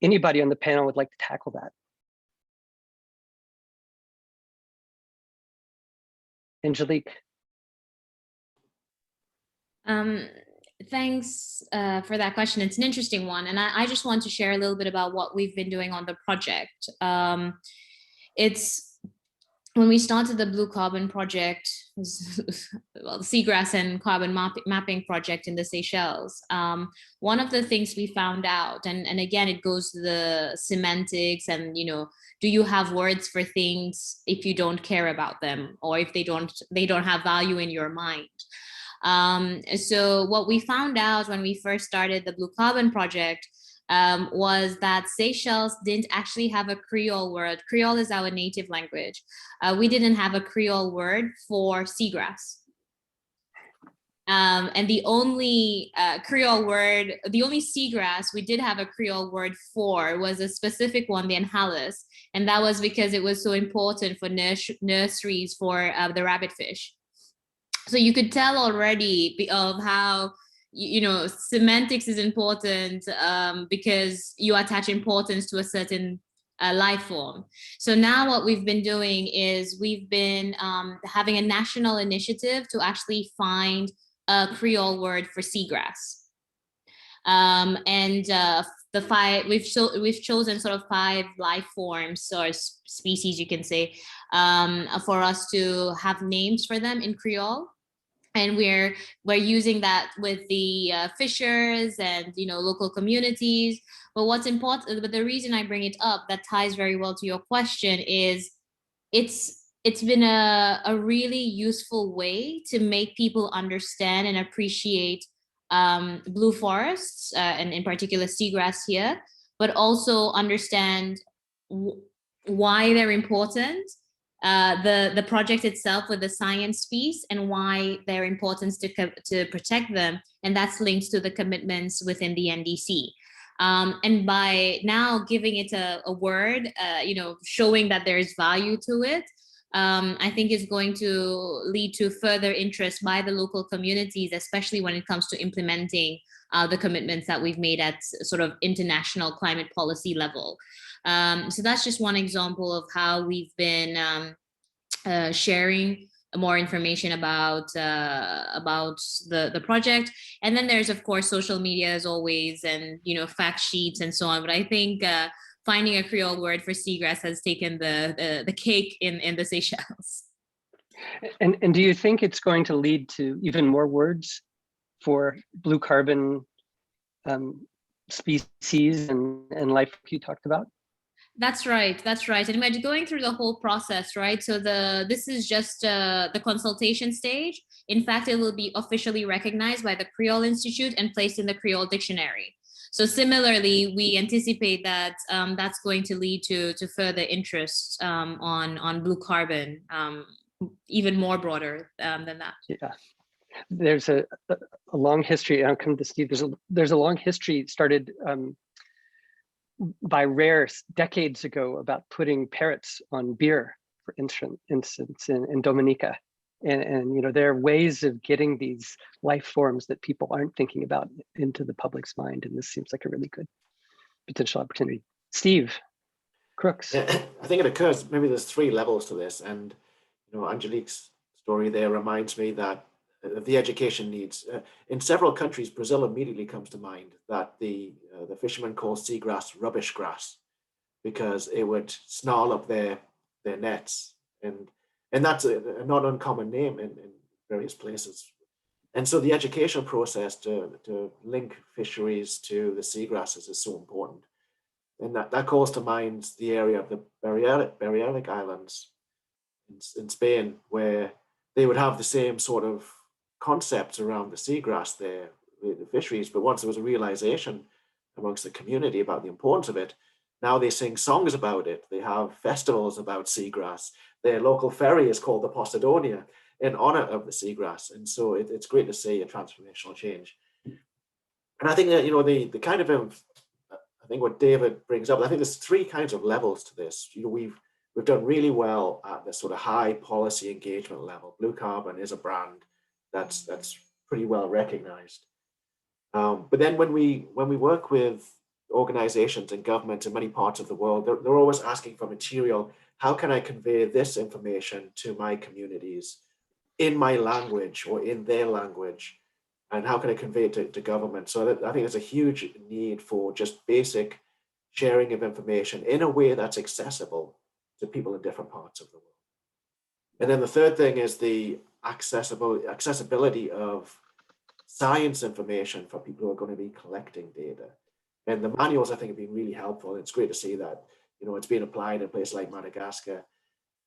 anybody on the panel would like to tackle that? Angelique.
Thanks for that question. It's an interesting one. And I just want to share a little bit about what we've been doing on the project. It's when we started the Blue Carbon Project, well, the Seagrass and Carbon Mapping Project in the Seychelles, one of the things we found out, and again, it goes to the semantics and, do you have words for things if you don't care about them, or if they don't have value in your mind? So what we found out when we first started the Blue Carbon Project was that Seychelles didn't actually have a Creole word. Creole is our native language. We didn't have a Creole word for seagrass. And the only Creole word, the only seagrass we did have a Creole word for was a specific one, the Anhalus. And that was because it was so important for nurseries for the rabbitfish. So you could tell already of how, semantics is important because you attach importance to a certain life form. So now what we've been doing is we've been having a national initiative to actually find a Creole word for seagrass. We've chosen sort of 5 life forms or species, you can say, for us to have names for them in Creole. And we're using that with the fishers and local communities. But what's important, but the reason I bring it up that ties very well to your question is it's been a really useful way to make people understand and appreciate blue forests and in particular seagrass here, but also understand why they're important, the project itself with the science piece, and why their importance to protect them, and that's linked to the commitments within the NDC. And by now giving it a word, showing that there is value to it, I think is going to lead to further interest by the local communities, especially when it comes to implementing the commitments that we've made at sort of international climate policy level. So that's just one example of how we've been sharing more information about the project. And then there's of course social media as always, and fact sheets and so on. But I think finding a Creole word for seagrass has taken the cake in the Seychelles.
And do you think it's going to lead to even more words for blue carbon species and life you talked about?
That's right. And we're going through the whole process, right? So this is just the consultation stage. In fact, it will be officially recognized by the Creole Institute and placed in the Creole Dictionary. So similarly, we anticipate that that's going to lead to further interest on blue carbon, even more broader than that.
Yeah, there's a long history. I'll come to Steve. There's a long history started by Rare decades ago about putting parrots on beer, for instance, in Dominica. And there are ways of getting these life forms that people aren't thinking about into the public's mind. And this seems like a really good potential opportunity. Steve Crooks.
Yeah, I think it occurs, maybe there's 3 levels to this. And, Angelique's story there reminds me that the education needs. In several countries, Brazil immediately comes to mind, that the fishermen call seagrass rubbish grass because it would snarl up their nets. And that's a not uncommon name in various places. And so the educational process to link fisheries to the seagrasses is so important. And that calls to mind the area of the Balearic Islands in Spain, where they would have the same sort of concepts around the seagrass there, the fisheries. But once there was a realization amongst the community about the importance of it, now they sing songs about it. They have festivals about seagrass. Their local ferry is called the Posidonia in honor of the seagrass. And so it's great to see a transformational change. And I think that, the kind of, I think what David brings up, I think there's 3 kinds of levels to this. We've done really well at the sort of high policy engagement level. Blue carbon is a brand that's pretty well recognized. But then when we work with organizations and governments in many parts of the world, they're always asking for material. How can I convey this information to my communities in my language or in their language? And how can I convey it to government? So I think there's a huge need for just basic sharing of information in a way that's accessible to people in different parts of the world. And then the third thing is the accessibility of science information for people who are going to be collecting data. And the manuals, I think, have been really helpful. It's great to see that, it's being applied in places like Madagascar.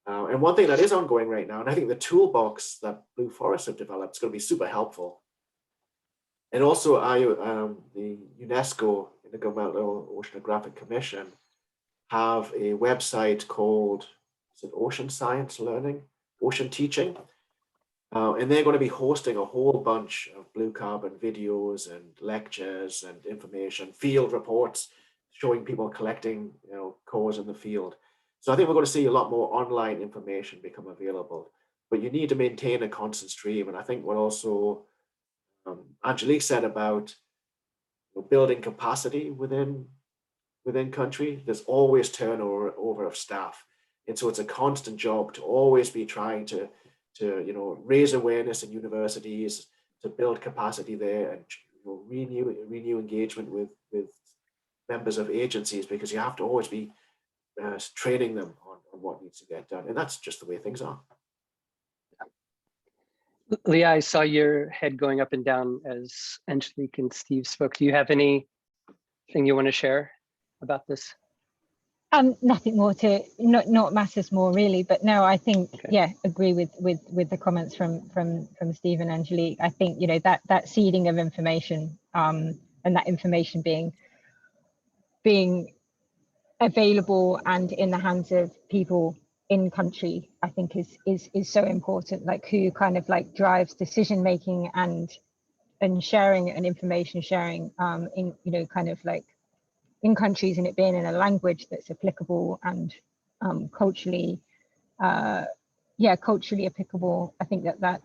And one thing that is ongoing right now, and I think the toolbox that Blue Forests have developed is going to be super helpful. And also the UNESCO, Intergovernmental Oceanographic Commission, have a website called Ocean Science Learning, Ocean Teaching. And they're going to be hosting a whole bunch of blue carbon videos and lectures and information, field reports, showing people collecting, cores in the field. So I think we're going to see a lot more online information become available, but you need to maintain a constant stream. And I think what also Angelique said about building capacity within country. There's always turnover of staff, and so it's a constant job to always be trying to raise awareness in universities, to build capacity there, and renew engagement with members of agencies, because you have to always be training them on what needs to get done, and that's just the way things are.
Leah, I saw your head going up and down as Angelique and Steve spoke. Do you have anything you want to share about this?
Nothing more to not matters more really, but no, I think
Okay.
yeah, agree with the comments from Steve and Angelique. I think that seeding of information, and that information being available and in the hands of people in country, I think is so important. Like, who kind of like drives decision making and sharing and information sharing in kind of like in countries, and it being in a language that's applicable and culturally culturally applicable. I think that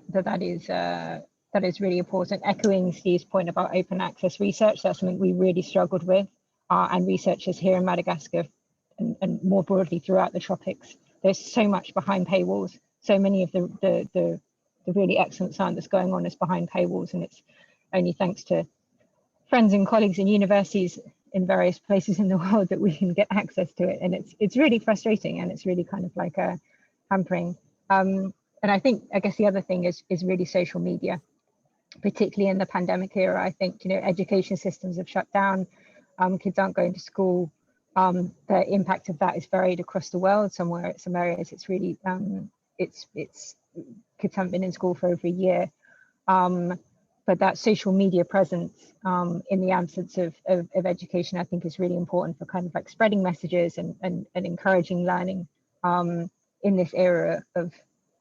is really important. Echoing Steve's point about open access research, that's something we really struggled with, and researchers here in Madagascar and more broadly throughout the tropics. There's so much behind paywalls. So many of the really excellent science that's going on is behind paywalls, and it's only thanks to friends and colleagues in universities in various places in the world that we can get access to it. And it's really frustrating, and it's really kind of like a hampering. And I guess the other thing is really social media, particularly in the pandemic era. I think, education systems have shut down, kids aren't going to school. The impact of that is varied across the world. Some areas it's really, it's kids haven't been in school for over a year. But that social media presence in the absence of education, I think, is really important for kind of like spreading messages and encouraging learning in this era of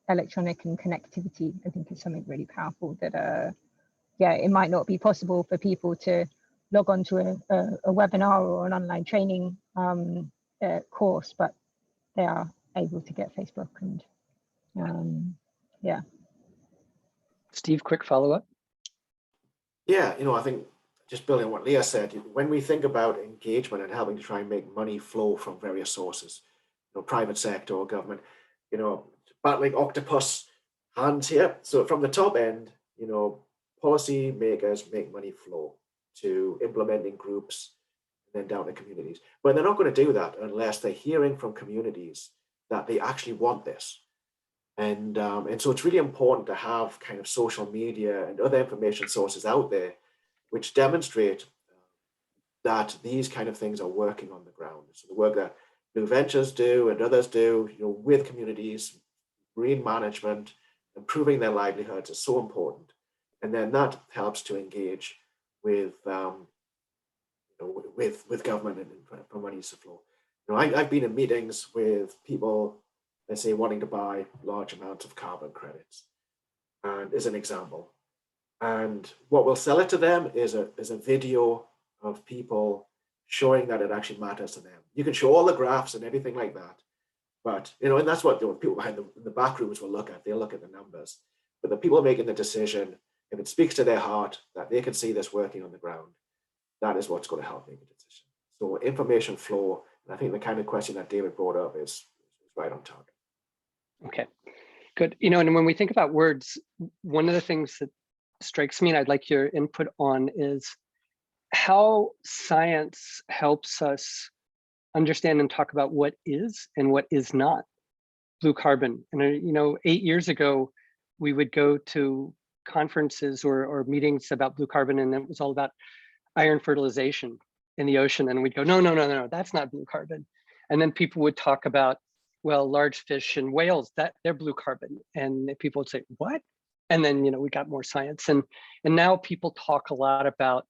electronic and connectivity. I think is something really powerful that, it might not be possible for people to log on to a webinar or an online training course, but they are able to get Facebook and
Steve, quick follow-up.
Yeah, I think just building on what Leah said, when we think about engagement and helping to try and make money flow from various sources, private sector or government, battling octopus hands here. So from the top end, policy makers make money flow to implementing groups and then down to communities. But they're not going to do that unless they're hearing from communities that they actually want this. And so it's really important to have kind of social media and other information sources out there which demonstrate that these kind of things are working on the ground. So the work that Blue Ventures do and others do, with communities, marine management, improving their livelihoods is so important. And then that helps to engage with government and for money to flow. I've been in meetings with people, let's say, wanting to buy large amounts of carbon credits, and as an example. And what we'll sell it to them is a video of people showing that it actually matters to them. You can show all the graphs and everything like that, but and that's what people behind the back rooms will look at. They'll look at the numbers, but the people making the decision, if it speaks to their heart that they can see this working on the ground, that is what's going to help make a decision. So information flow, and I think the kind of question that David brought up is right on target.
Okay, good. And when we think about words, one of the things that strikes me, and I'd like your input on, is how science helps us understand and talk about what is and what is not blue carbon. And 8 years ago, we would go to conferences or meetings about blue carbon, and it was all about iron fertilization in the ocean. And we'd go, no, that's not blue carbon. And then people would talk about, well, large fish and whales, that they're blue carbon. And people would say, what? And then, we got more science. And now people talk a lot about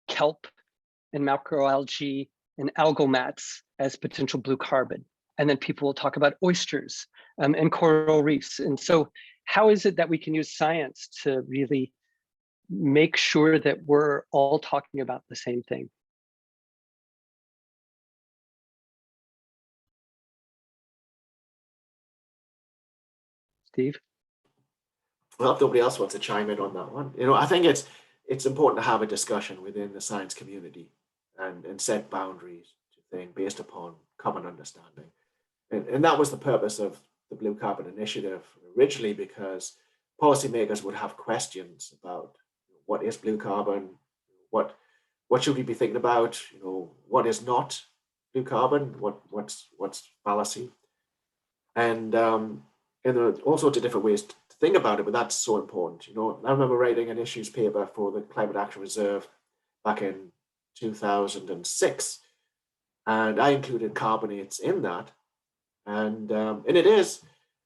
kelp and macroalgae and algal mats as potential blue carbon. And then people will talk about oysters and coral reefs. And so how is it that we can use science to really make sure that we're all talking about the same thing? Steve?
Well, if nobody else wants to chime in on that one, I think it's important to have a discussion within the science community and set boundaries to things based upon common understanding. And that was the purpose of the Blue Carbon Initiative originally, because policymakers would have questions about what is blue carbon, what should we be thinking about, what is not blue carbon, what's fallacy, and there are all sorts of different ways to think about it, but that's so important. I remember writing an issues paper for the Climate Action Reserve back in 2006, and I included carbonates in that, and it is,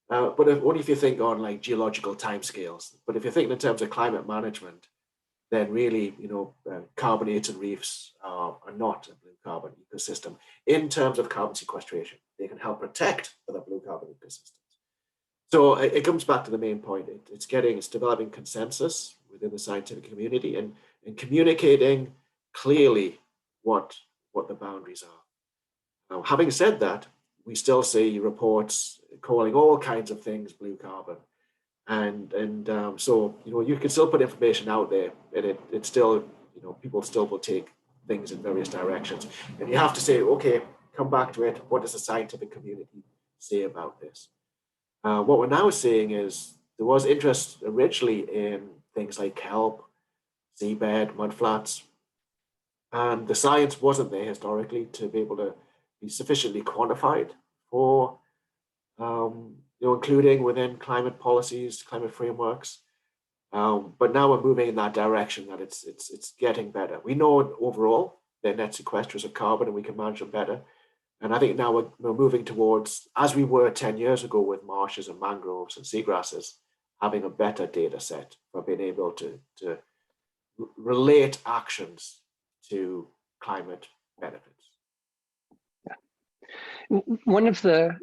but only if you think on like geological timescales. But if you're thinking in terms of climate management, then really, carbonates and reefs are not a blue carbon ecosystem. In terms of carbon sequestration, they can help protect the blue carbon ecosystems. So it comes back to the main point. It's developing consensus within the scientific community and communicating clearly what the boundaries are. Now, having said that, we still see reports calling all kinds of things blue carbon. And so, you can still put information out there, and it's still, people still will take things in various directions. And you have to say, okay, come back to it. What does the scientific community say about this? What we're now seeing is there was interest originally in things like kelp, seabed, mudflats, and the science wasn't there historically to be able to be sufficiently quantified for including within climate policies, climate frameworks. But now we're moving in that direction, that it's getting better. We know overall they're net sequesters of carbon and we can manage them better. And I think now we're moving towards, as we were 10 years ago with marshes and mangroves and seagrasses, having a better data set for being able to relate actions to climate benefits.
Yeah. One of the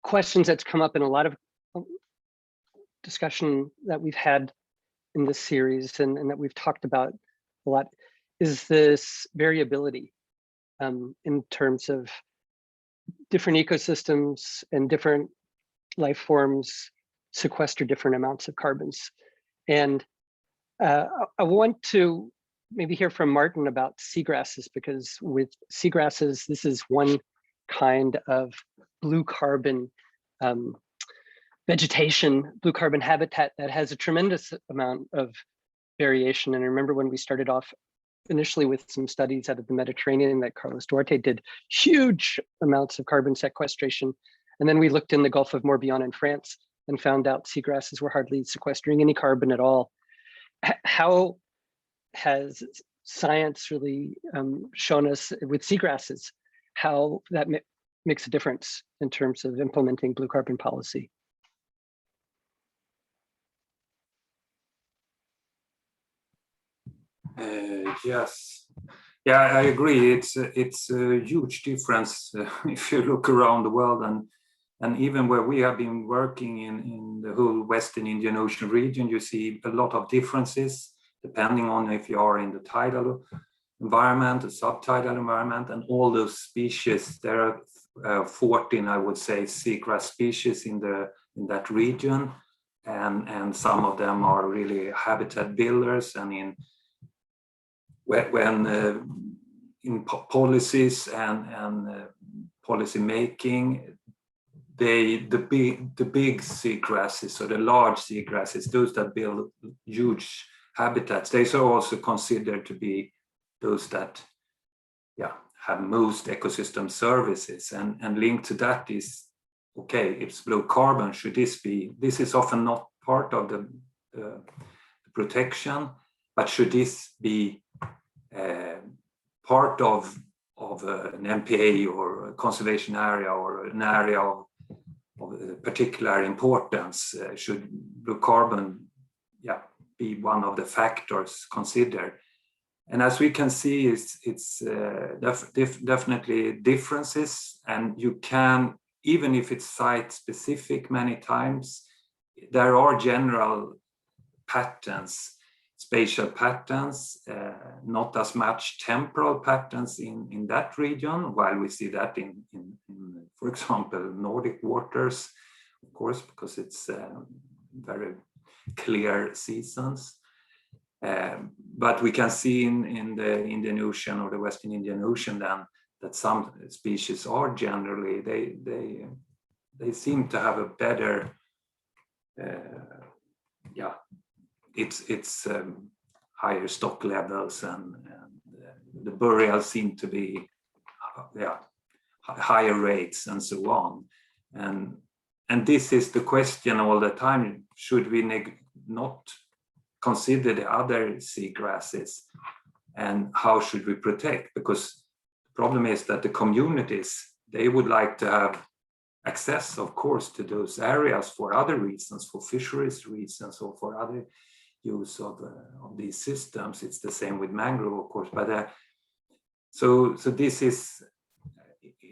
questions that's come up in a lot of discussion that we've had in this series and that we've talked about a lot is this variability in terms of different ecosystems and different life forms sequester different amounts of carbons. And I want to maybe hear from Martin about seagrasses, because with seagrasses, this is one kind of blue carbon vegetation, blue carbon habitat that has a tremendous amount of variation. And I remember when we started off initially with some studies out of the Mediterranean that Carlos Duarte did, huge amounts of carbon sequestration. And then we looked in the Gulf of Morbihan in France and found out seagrasses were hardly sequestering any carbon at all. How has science really shown us with seagrasses how that makes a difference in terms of implementing blue carbon policy?
Yes, yeah, I agree. It's a huge difference if you look around the world, and even where we have been working in the whole Western Indian Ocean region, you see a lot of differences depending on if you are in the tidal environment, the subtidal environment, and all those species. There are 14, I would say, seagrass species in that region, and some of them are really habitat builders. And when in policies and policy making, the big seagrasses or the large seagrasses, those that build huge habitats, they are also considered to be those that have most ecosystem services, and linked to that is, okay, it's blue carbon, should this is often not part of the protection, but should this be part of an MPA or a conservation area or an area of particular importance? Should blue carbon be one of the factors considered? And as we can see, it's definitely differences, and you can, even if it's site specific many times, there are general patterns, spatial patterns, not as much temporal patterns in that region, while we see that in for example, Nordic waters, of course, because it's very clear seasons. But we can see in the Indian Ocean or the Western Indian Ocean then that some species are generally, they seem to have a better, it's higher stock levels, and the burials seem to be higher rates and so on. And this is the question all the time: should we not consider the other seagrasses, and how should we protect? Because the problem is that the communities, they would like to have access, of course, to those areas for other reasons, for fisheries reasons, or for other use of these systems. It's the same with mangrove, of course. But so this is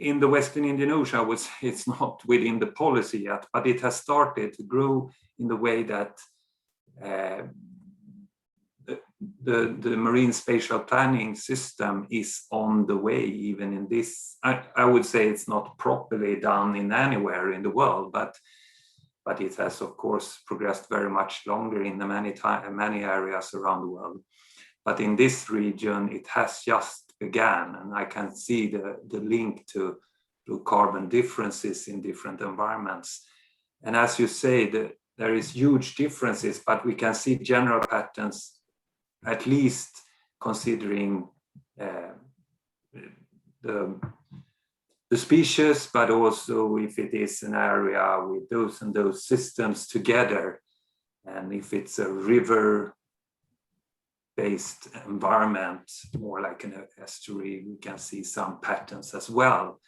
in the Western Indian Ocean. I would say it's not within the policy yet, but it has started to grow in the way that the marine spatial planning system is on the way, even in this. I would say it's not properly done in anywhere in the world, but it has, of course, progressed very much longer in the many areas around the world. But in this region, it has just began, and I can see the link to carbon differences in different environments. And as you say, there is huge differences, but we can see general patterns, at least considering the species, but also if it is an area with those and those systems together, and if it's a river-based environment, more like an estuary, we can see some patterns as well,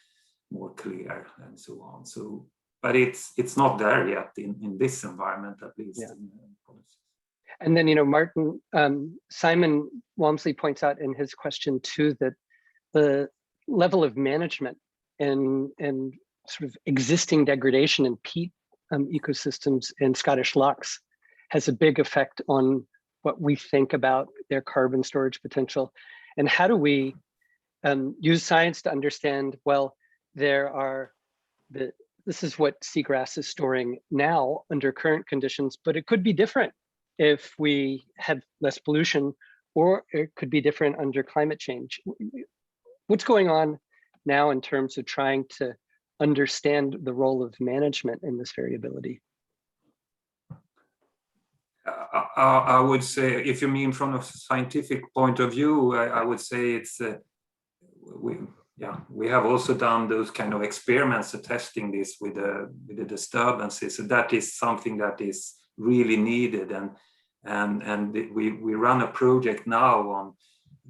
more clear and so on. So, but it's not there yet in this environment, at least.
Yeah. And then, Martin, Simon Walmsley points out in his question too that the level of management and sort of existing degradation in peat ecosystems in Scottish lochs has a big effect on what we think about their carbon storage potential. And how do we use science to understand, well, this is what seagrass is storing now under current conditions, but it could be different if we had less pollution, or it could be different under climate change. What's going on now in terms of trying to understand the role of management in this variability?
I would say, if you mean from a scientific point of view, I would say it's we have also done those kind of experiments of testing this with the disturbances. So that is something that is really needed, and we run a project now on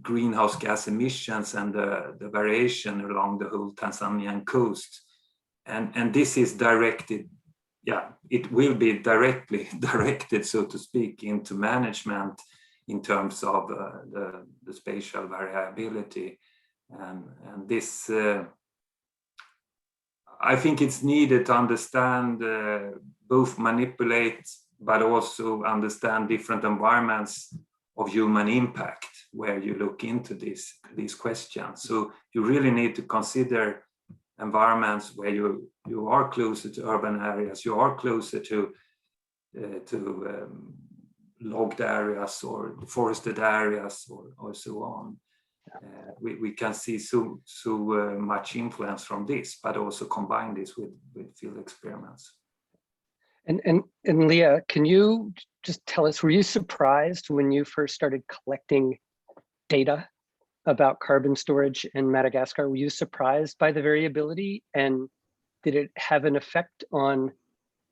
greenhouse gas emissions and the variation along the whole Tanzanian coast, and this is directed. Yeah, it will be directed, so to speak, into management in terms of the spatial variability, and this I think it's needed to understand, both manipulate, but also understand different environments of human impact where you look into these questions. So you really need to consider environments where you are closer to urban areas, you are closer to logged areas or forested areas or so on. We can see so much influence from this, but also combine this with field experiments.
And Leah, can you just tell us, were you surprised when you first started collecting data about carbon storage in Madagascar? Were you surprised by the variability, and did it have an effect on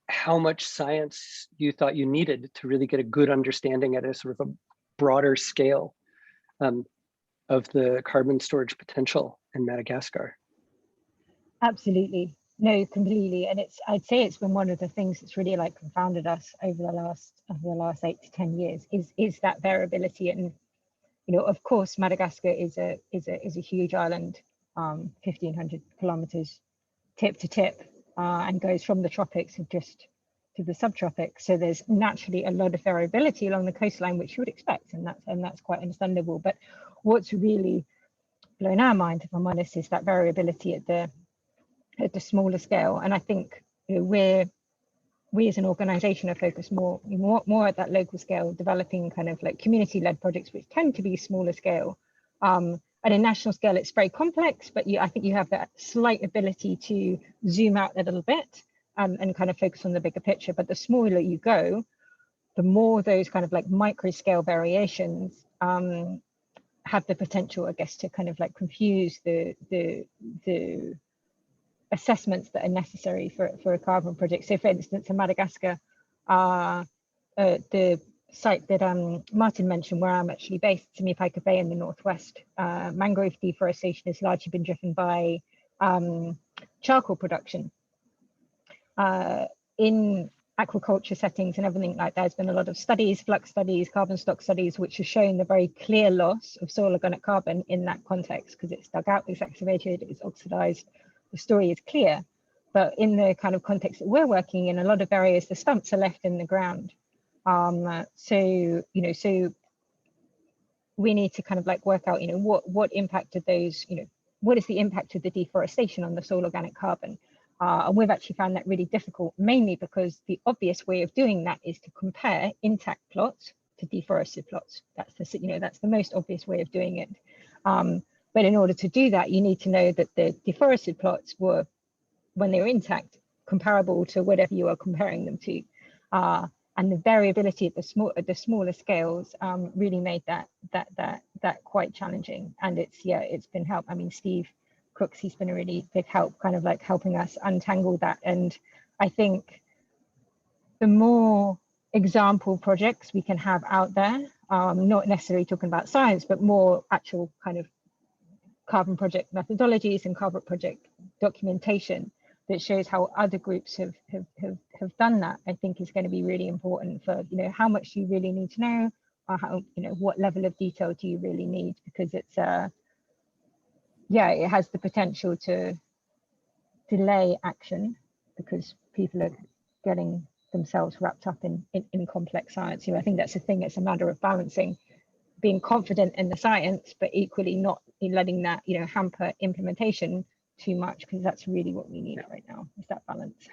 how much science you thought you needed to really get a good understanding at a sort of a broader scale of the carbon storage potential in Madagascar? Absolutely.
No, completely. And I'd say it's been one of the things that's really like confounded us over the last 8 to 10 years is that variability. And of course, Madagascar is a huge island, 1,500 kilometers tip to tip, and goes from the tropics just to the subtropics. So there's naturally a lot of variability along the coastline, which you would expect, and that's quite understandable. But what's really blown our mind, if I'm honest, is that variability at the smaller scale. And I think we're we as an organization are focused more at that local scale, developing kind of like community-led projects, which tend to be smaller scale. At a national scale, it's very complex, but I think you have that slight ability to zoom out a little bit and kind of focus on the bigger picture. But the smaller you go, the more those kind of like micro scale variations have the potential, I guess, to kind of like confuse the assessments that are necessary for a carbon project. So for instance, in Madagascar, the site that Martin mentioned, where I'm actually based, Semipaika Bay in the northwest, mangrove deforestation has largely been driven by charcoal production. In aquaculture settings and everything like that, there's been a lot of studies, flux studies, carbon stock studies, which have shown the very clear loss of soil organic carbon in that context, because it's dug out, it's excavated, it's oxidized. The story is clear. But in the kind of context that we're working in, a lot of areas, the stumps are left in the ground. So we need to kind of like work out, what impacted those, what is the impact of the deforestation on the soil organic carbon? And we've actually found that really difficult, mainly because the obvious way of doing that is to compare intact plots to deforested plots. That's the most obvious way of doing it. But in order to do that, you need to know that the deforested plots were, when they were intact, comparable to whatever you are comparing them to. And the variability at the smaller scales really made that quite challenging. And it's been helped. I mean, Steve Crooks, he's been a really big help, kind of like helping us untangle that. And I think the more example projects we can have out there, not necessarily talking about science, but more actual kind of carbon project methodologies and carbon project documentation that shows how other groups have done that, I think is going to be really important for, how much do you really need to know, or how, what level of detail do you really need, because it's it has the potential to delay action because people are getting themselves wrapped up in complex science. I think that's the thing. It's a matter of balancing being confident in the science, but equally not letting that, hamper implementation too much, because that's really what we need right now, is that balance.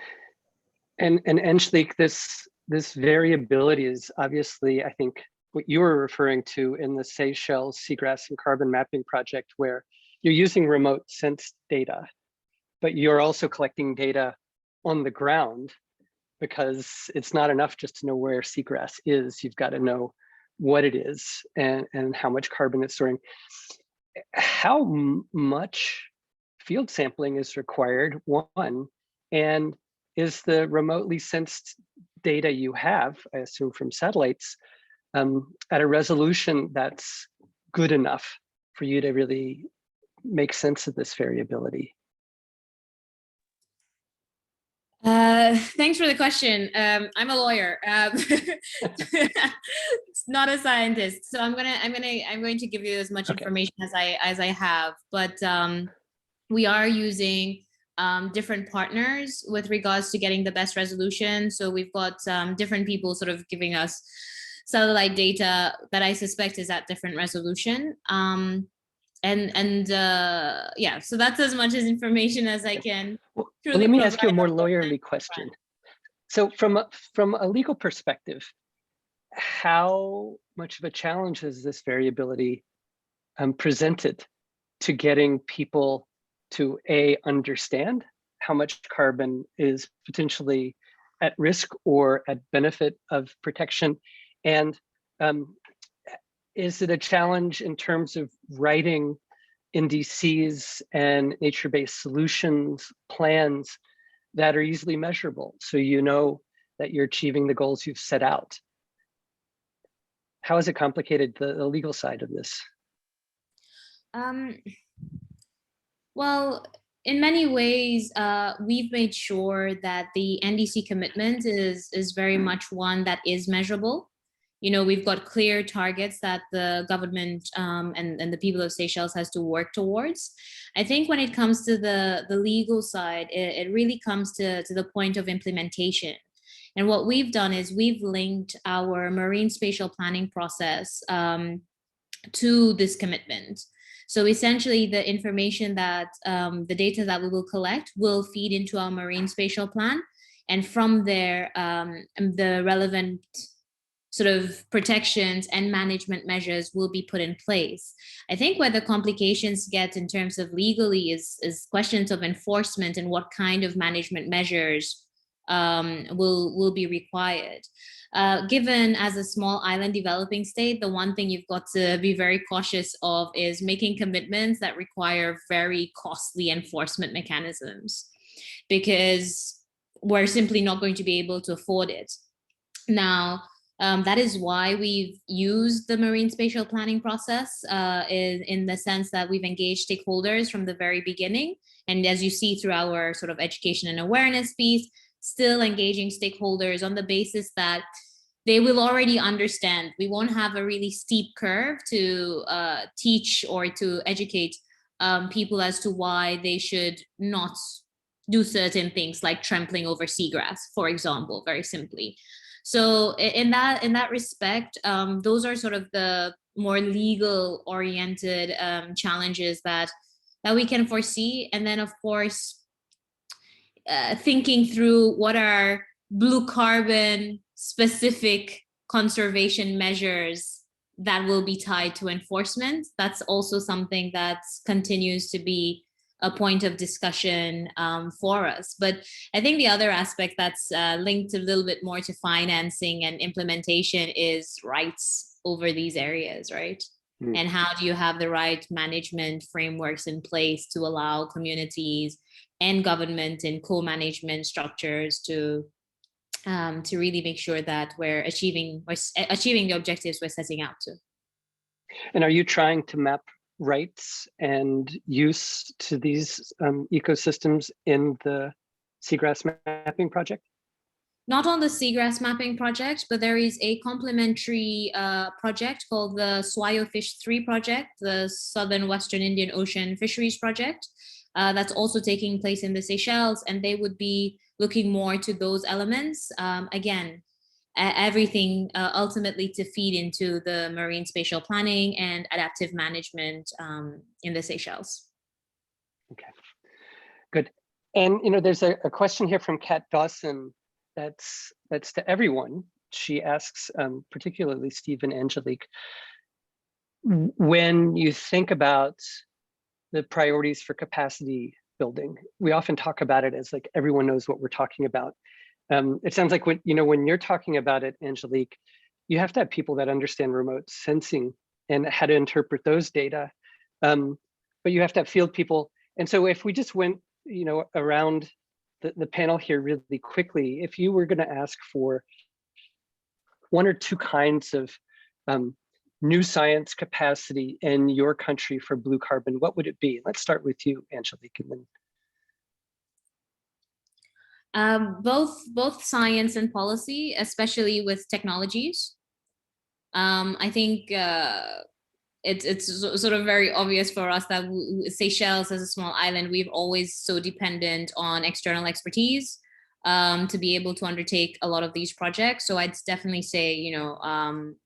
And Angelique, this variability is obviously, I think, what you were referring to in the Seychelles seagrass and carbon mapping project, where you're using remote sense data, but you're also collecting data on the ground, because it's not enough just to know where seagrass is. You've got to know what it is and how much carbon it's storing. How much field sampling is required, one, and is the remotely sensed data you have, I assume from satellites, at a resolution that's good enough for you to really make sense of this variability?
Thanks for the question. I'm a lawyer, not a scientist, so I'm going to give you as much information as I have. But we are using different partners with regards to getting the best resolution. So we've got different people sort of giving us satellite data that I suspect is at different resolution. So that's as much as information as I can.
Well, let me ask you a more lawyerly question. So from a legal perspective, how much of a challenge is this variability presented to getting people to understand how much carbon is potentially at risk or at benefit of protection? And is it a challenge in terms of writing NDCs and nature-based solutions plans that are easily measurable, so you know that you're achieving the goals you've set out? How is it complicated, the legal side of this?
Well, in many ways, we've made sure that the NDC commitment is very much one that is measurable. We've got clear targets that the government and the people of Seychelles has to work towards. I think when it comes to the legal side, it really comes to the point of implementation. And what we've done is we've linked our marine spatial planning process to this commitment. So essentially, the information that the data that we will collect will feed into our marine spatial plan. And from there, the relevant sort of protections and management measures will be put in place. I think where the complications get in terms of legally is questions of enforcement and what kind of management measures will be required. Given as a small island developing state, the one thing you've got to be very cautious of is making commitments that require very costly enforcement mechanisms, because we're simply not going to be able to afford it. Now, that is why we've used the marine spatial planning process in the sense that we've engaged stakeholders from the very beginning. And as you see through our sort of education and awareness piece, still engaging stakeholders on the basis that they will already understand. We won't have a really steep curve to teach or to educate people as to why they should not do certain things, like trampling over seagrass, for example, very simply. So in that respect, those are sort of the more legal oriented challenges that we can foresee. And then, of course, thinking through what are blue carbon specific conservation measures that will be tied to enforcement. That's also something that continues to be a point of discussion for us. But I think the other aspect that's linked a little bit more to financing and implementation is rights over these areas, right? Mm. And how do you have the right management frameworks in place to allow communities and government and co-management structures to really make sure that we're achieving the objectives we're setting out to.
And are you trying to map rights and use to these ecosystems in the seagrass mapping project?
Not on the seagrass mapping project, but there is a complementary project called the Swallow-Fish 3 project, the Southern Western Indian Ocean Fisheries Project, that's also taking place in the Seychelles, and they would be looking more to those elements. Again, everything ultimately to feed into the marine spatial planning and adaptive management in the Seychelles.
Okay, good. And there's a question here from Kat Dawson that's to everyone. She asks, particularly Steve and Angelique, when you think about the priorities for capacity building, we often talk about it as like everyone knows what we're talking about. It sounds like when you're talking about it, Angelique, you have to have people that understand remote sensing and how to interpret those data. But you have to have field people. And so if we just went, around the panel here really quickly, if you were going to ask for one or two kinds of new science capacity in your country for blue carbon, what would it be? Let's start with you, Angelique, and then.
Both science and policy, especially with technologies. I think it's sort of very obvious for us that Seychelles, as a small island, we've always so dependent on external expertise to be able to undertake a lot of these projects. So I'd definitely say,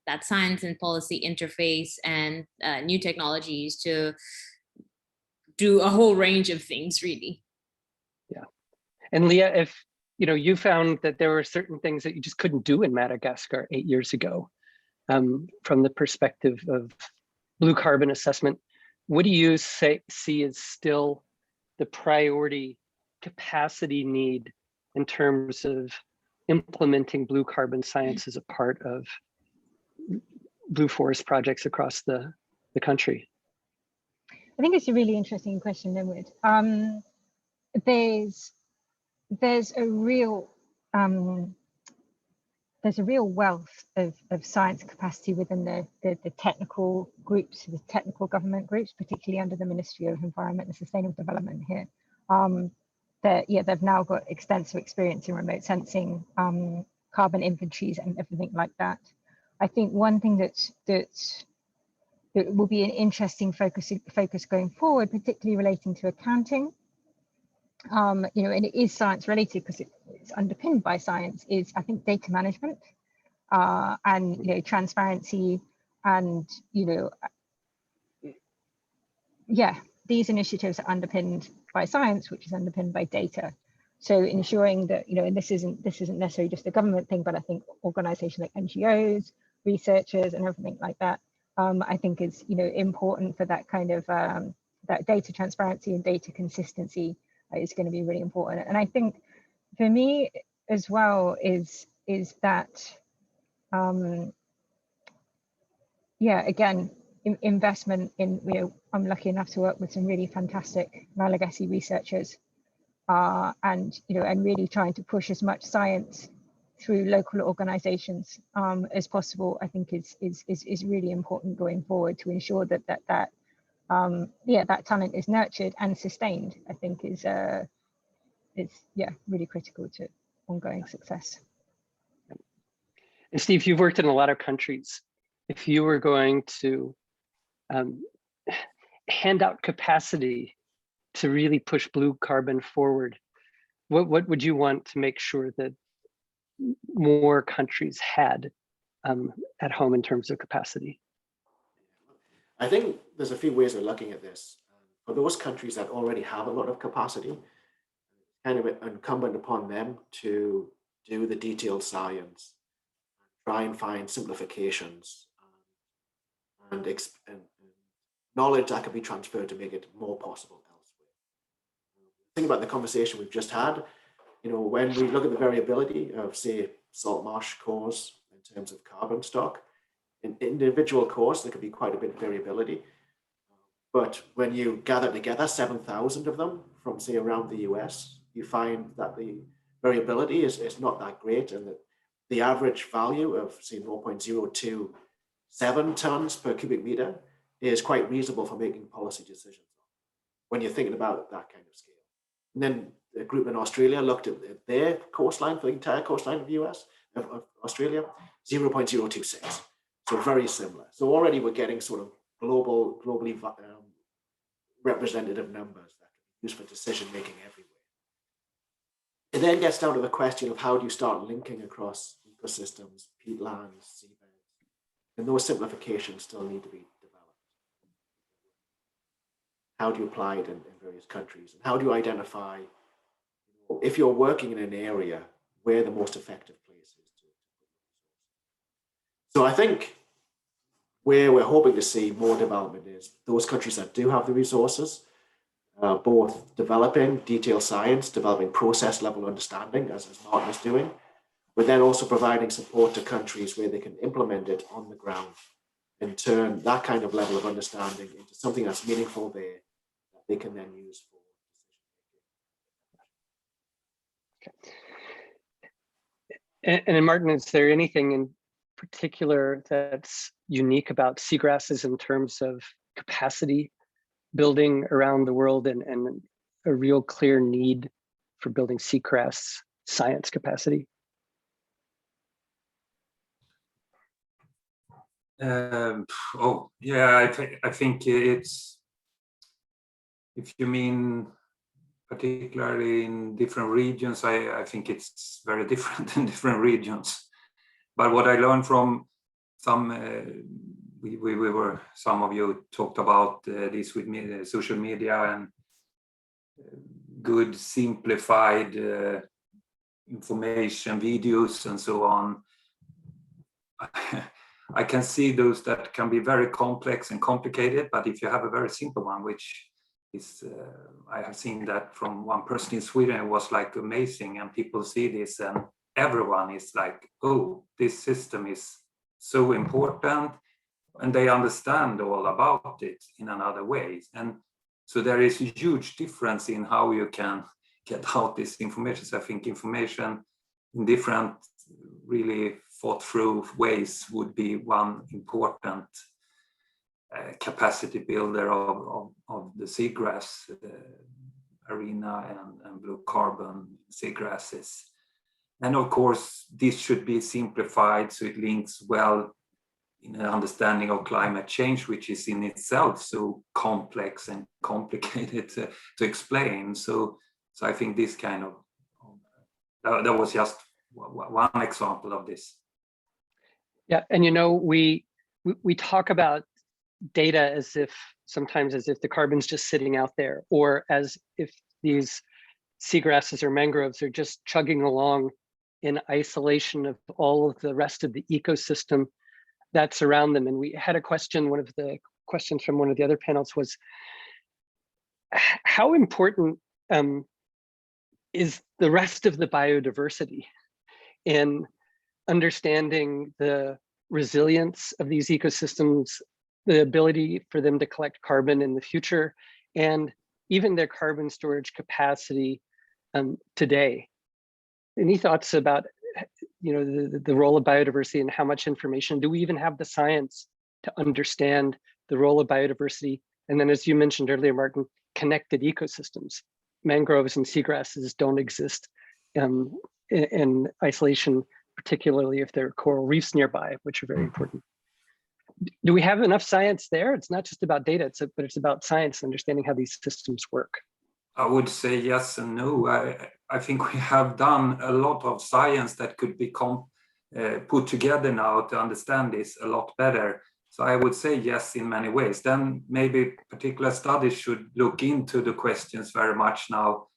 that science and policy interface and new technologies to do a whole range of things, really.
Yeah. And Leah, if you found that there were certain things that you just couldn't do in Madagascar 8 years ago, from the perspective of blue carbon assessment, what do you see as still the priority capacity need in terms of implementing blue carbon science as a part of blue forest projects across the country?
I think it's a really interesting question, Linwood. There's a real wealth of science capacity within the technical groups, the technical government groups, particularly under the Ministry of Environment and Sustainable Development here. They've now got extensive experience in remote sensing, carbon inventories and everything like that. I think one thing that will be an interesting focus going forward, particularly relating to accounting, and it is science related because it's underpinned by science, is I think data management and transparency and these initiatives are underpinned by science, which is underpinned by data. So ensuring that, and this isn't necessarily just a government thing, but I think organizations like NGOs, researchers, and everything like that, I think is important for that kind of that data transparency and data consistency is going to be really important. And I think for me as well is that again, investment in, I'm lucky enough to work with some really fantastic Malagasy researchers, and really trying to push as much science through local organizations as possible, I think is really important going forward, to ensure that talent is nurtured and sustained. I think is really critical to ongoing success.
And Steve, you've worked in a lot of countries. If you were going to hand out capacity to really push blue carbon forward, what would you want to make sure that more countries had at home in terms of capacity?
I think there's a few ways of looking at this. For those countries that already have a lot of capacity, kind of incumbent upon them to do the detailed science, try and find simplifications and knowledge that can be transferred to make it more possible elsewhere. Think about the conversation we've just had. When we look at the variability of, say, salt marsh cores in terms of carbon stock, in individual cores, there could be quite a bit of variability. But when you gather together 7,000 of them from, say, around the US, you find that the variability is not that great, and that the average value of, say, 0.027 tons per cubic meter is quite reasonable for making policy decisions when you're thinking about that kind of scale. And then the group in Australia looked at their coastline, for the entire coastline of the US, of Australia, 0.026. So very similar. So already we're getting sort of globally representative numbers that can be used for decision making everywhere. It then gets down to the question of how do you start linking across ecosystems, peatlands, seabeds, and those simplifications still need to be developed. How do you apply it in various countries? And how do you identify, if you're working in an area, where the most effective place is to. So I think where we're hoping to see more development is those countries that do have the resources, both developing detailed science, developing process level understanding, as Martin is doing, but then also providing support to countries where they can implement it on the ground and turn that kind of level of understanding into something that's meaningful there that they can then use for decision making.
And Martin, is there anything in particular that's unique about seagrasses in terms of capacity building around the world, and a real clear need for building seagrass science capacity?
I think it's, if you mean particularly in different regions, I think it's very different in different regions. But what I learned from some, some of you talked about this with me, social media and good simplified information, videos and so on. I can see those that can be very complex and complicated, but if you have a very simple one, which is, I have seen that from one person in Sweden, it was like amazing, and people see this and everyone is like, oh, this system is so important, and they understand all about it in another way. And so there is a huge difference in how you can get out this information. So I think information in different, really thought through ways would be one important capacity builder of the seagrass arena and blue carbon seagrasses. And of course, this should be simplified so it links well in an understanding of climate change, which is in itself so complex and complicated to explain. So I think this kind of, that was just one example of this.
Yeah, and we talk about data as if sometimes as if the carbon's just sitting out there, or as if these seagrasses or mangroves are just chugging along in isolation of all of the rest of the ecosystem that's around them. And we had a question, one of the questions from one of the other panels was, how important is the rest of the biodiversity in understanding the resilience of these ecosystems, the ability for them to collect carbon in the future, and even their carbon storage capacity today? Any thoughts about the role of biodiversity and how much information? Do we even have the science to understand the role of biodiversity? And then, as you mentioned earlier, Martin, connected ecosystems. Mangroves and seagrasses don't exist in isolation, particularly if there are coral reefs nearby, which are very important. Do we have enough science there? It's not just about data, but it's about science, understanding how these systems work.
I would say yes and no. I think we have done a lot of science that could be put together now to understand this a lot better. So I would say yes in many ways. Then maybe particular studies should look into the questions very much now,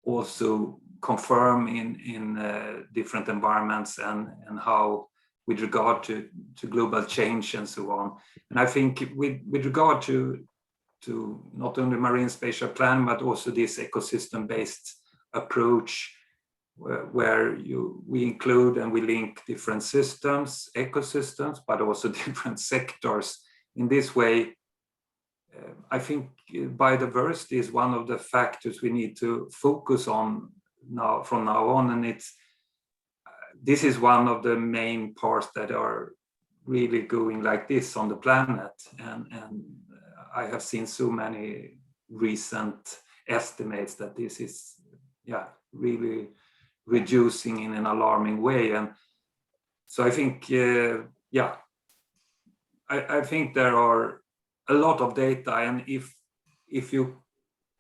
also confirm in different environments and how with regard to global change and so on. And I think with regard to not only marine spatial planning, but also this ecosystem-based approach where we include and we link different systems, ecosystems, but also different sectors. In this way, I think biodiversity is one of the factors we need to focus on now from now on, and this is one of the main parts that are really going like this on the planet, and I have seen so many recent estimates that this is really reducing in an alarming way. And so I think I think there are a lot of data, and if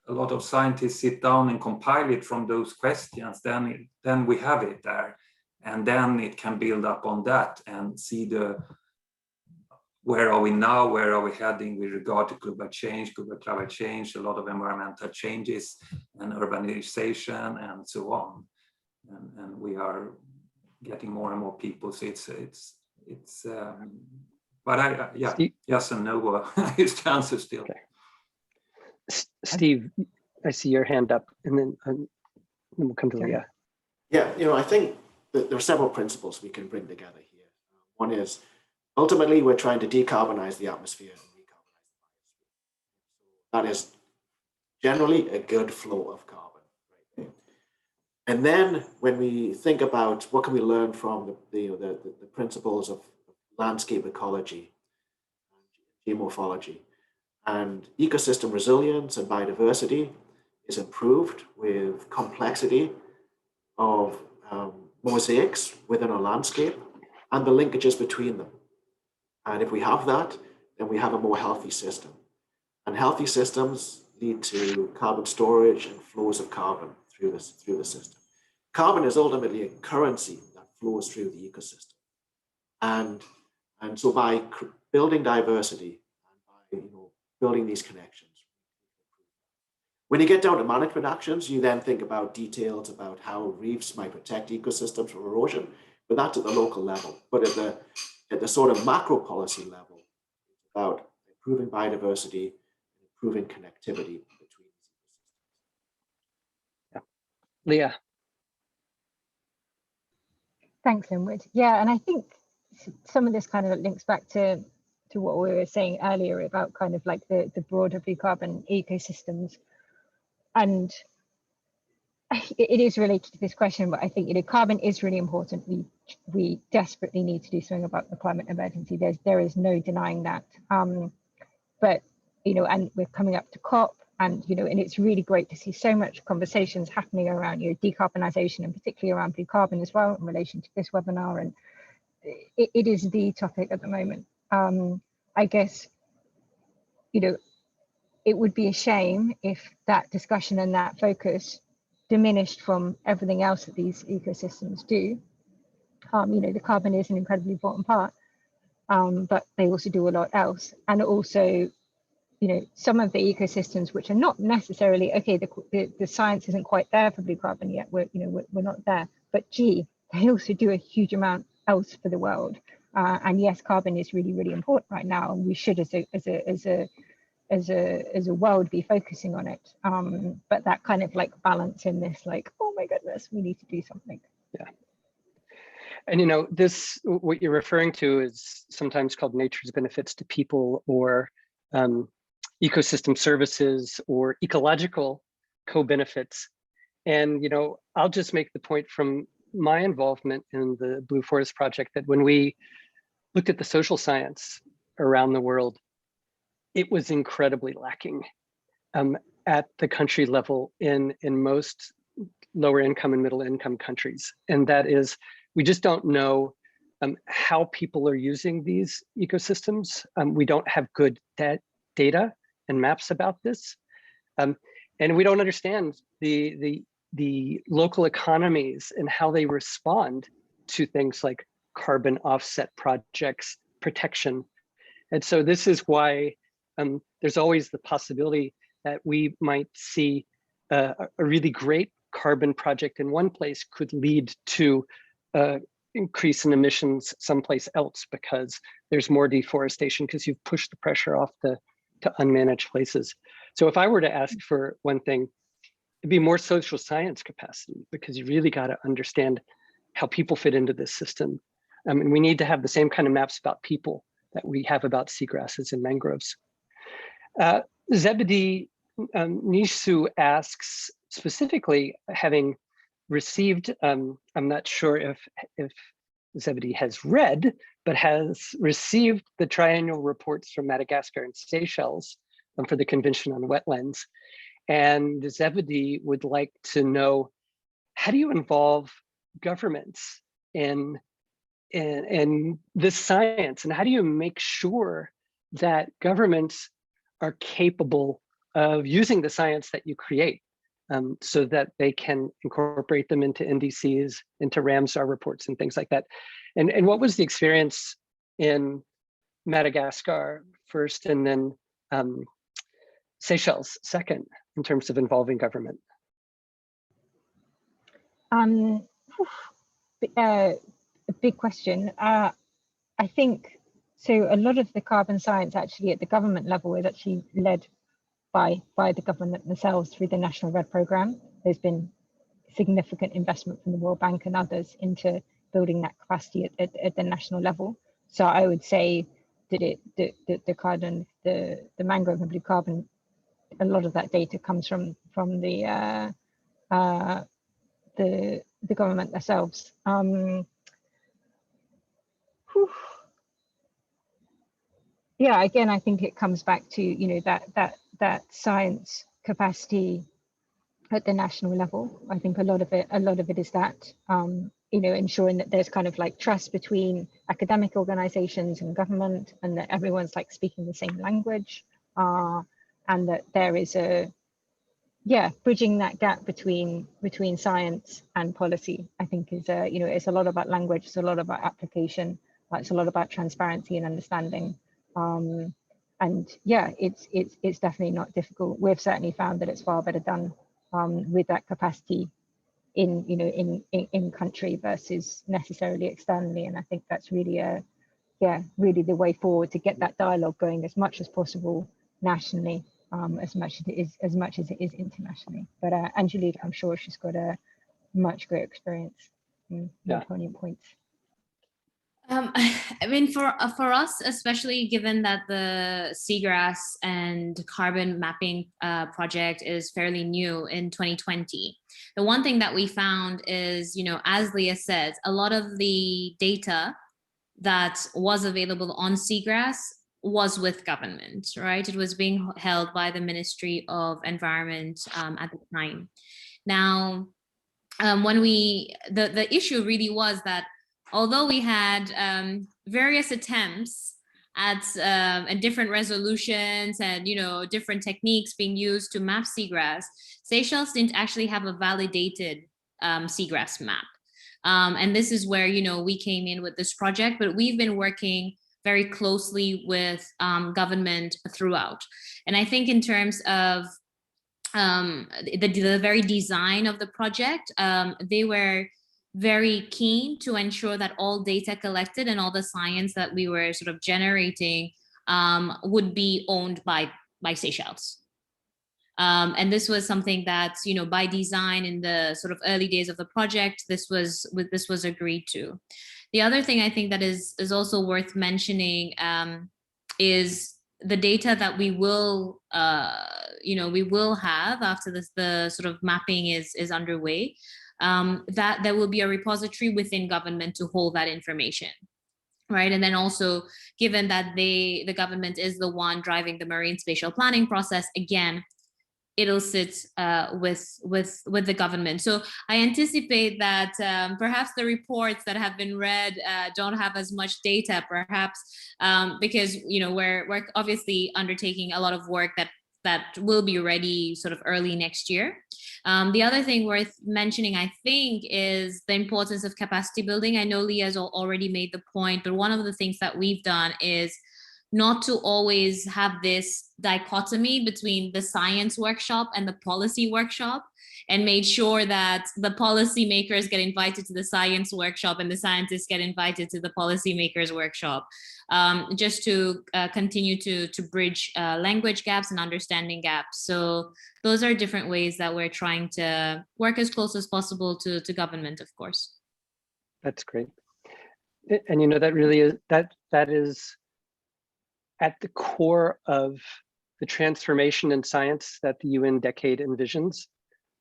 a lot of scientists sit down and compile it from those questions, then we have it there, and then it can build up on that and see where are we now, where are we heading with regard to global climate change, a lot of environmental changes and urbanization and so on. And we are getting more and more people. So but yes and no is the answer still.
Okay. Steve, I see your hand up, and then we'll come to Leah.
Yeah, I think that there are several principles we can bring together here. One is, ultimately, we're trying to decarbonize the atmosphere and recarbonize the biosphere. That is generally a good flow of carbon. Right? And then when we think about what can we learn from the principles of landscape ecology, geomorphology, and ecosystem resilience and biodiversity is improved with complexity of mosaics within a landscape and the linkages between them. And if we have that, then we have a more healthy system. And healthy systems lead to carbon storage and flows of carbon through the system. Carbon is ultimately a currency that flows through the ecosystem. And so by building diversity and by building these connections, when you get down to management actions, you then think about details about how reefs might protect ecosystems from erosion, but that's at the local level. But at the sort of macro policy level, it's about improving biodiversity, improving connectivity between these ecosystems.
Yeah. Leah.
Thanks, Linwood. Yeah, and I think some of this kind of links back to what we were saying earlier about kind of like the broader blue carbon ecosystems. And it is related to this question, but I think carbon is really important. We desperately need to do something about the climate emergency. There is no denying that. But and we're coming up to COP, and and it's really great to see so much conversations happening around decarbonisation, and particularly around blue carbon as well in relation to this webinar. And it is the topic at the moment. I guess it would be a shame if that discussion and that focus diminished from everything else that these ecosystems do. The carbon is an incredibly important part, but they also do a lot else. And also, some of the ecosystems which are not necessarily, okay, the science isn't quite there for blue carbon yet, we're not there, but gee, they also do a huge amount else for the world. And yes, carbon is really, really important right now, and we should as a world be focusing on it. But that kind of like balance in this, like, oh my goodness, we need to do something.
Yeah. And this, what you're referring to is sometimes called nature's benefits to people, or ecosystem services, or ecological co-benefits. And I'll just make the point from my involvement in the Blue Forest Project that when we looked at the social science around the world, it was incredibly lacking at the country level in most lower income and middle income countries. And that is, we just don't know how people are using these ecosystems. We don't have good data and maps about this. And we don't understand the local economies and how they respond to things like carbon offset projects, protection. And so this is why there's always the possibility that we might see a really great carbon project in one place could lead to increase in emissions someplace else, because there's more deforestation, because you've pushed the pressure off to unmanaged places. So if I were to ask for one thing, it'd be more social science capacity, because you really got to understand how people fit into this system. And we need to have the same kind of maps about people that we have about seagrasses and mangroves. Zebedee Nisu asks specifically, having received, I'm not sure if Zebedee has read, but has received the triennial reports from Madagascar and Seychelles for the Convention on Wetlands. And Zebedee would like to know, how do you involve governments in this science? And how do you make sure that governments are capable of using the science that you create, so that they can incorporate them into NDCs, into Ramsar reports and things like that? And what was the experience in Madagascar first, and then Seychelles second, in terms of involving government?
A big question. I think so. A lot of the carbon science actually at the government level is actually led by the government themselves through the National RED program. There's been significant investment from the World Bank and others into building that capacity at the national level. So I would say that the mangrove and blue carbon, a lot of that data comes from the government themselves. Yeah, again, I think it comes back to that science capacity at the national level. I think a lot of it is that ensuring that there's kind of like trust between academic organizations and government, and that everyone's like speaking the same language, and that there is bridging that gap between science and policy. I think is it's a lot about language, it's a lot about application, it's a lot about transparency and understanding. And yeah, it's definitely not difficult. We've certainly found that it's far better done with that capacity in country versus necessarily externally. And I think that's really really the way forward, to get that dialogue going as much as possible nationally, as much as it is internationally. But Angelique, I'm sure she's got a much greater experience in poignant points.
I mean, for us, especially given that the seagrass and carbon mapping project is fairly new in 2020, the one thing that we found is, as Leah says, a lot of the data that was available on seagrass was with government, right? It was being held by the Ministry of Environment at the time. Now, when the issue really was that although we had various attempts at different resolutions and different techniques being used to map seagrass, Seychelles didn't actually have a validated seagrass map. And this is where we came in with this project, but we've been working very closely with government throughout. And I think in terms of the very design of the project, they were very keen to ensure that all data collected and all the science that we were sort of generating would be owned by Seychelles. And this was something that, you know, by design in the sort of early days of the project, this was agreed to. The other thing I think that is also worth mentioning is the data that we will, we will have after the sort of mapping is underway, that there will be a repository within government to hold that information. Right. And then also, given that the government is the one driving the marine spatial planning process, again, it'll sit with the government. So I anticipate that perhaps the reports that have been read don't have as much data, perhaps because, you know, we're obviously undertaking a lot of work that will be ready sort of early next year. The other thing worth mentioning, I think, is the importance of capacity building. I know Leah's already made the point, but one of the things that we've done is not to always have this dichotomy between the science workshop and the policy workshop, and made sure that the policy makers get invited to the science workshop and the scientists get invited to the policy makers workshop, just to continue to bridge language gaps and understanding gaps. So those are different ways that we're trying to work as close as possible to government, of course.
That's great. And you know, that really is, that is at the core of the transformation in science that the UN decade envisions,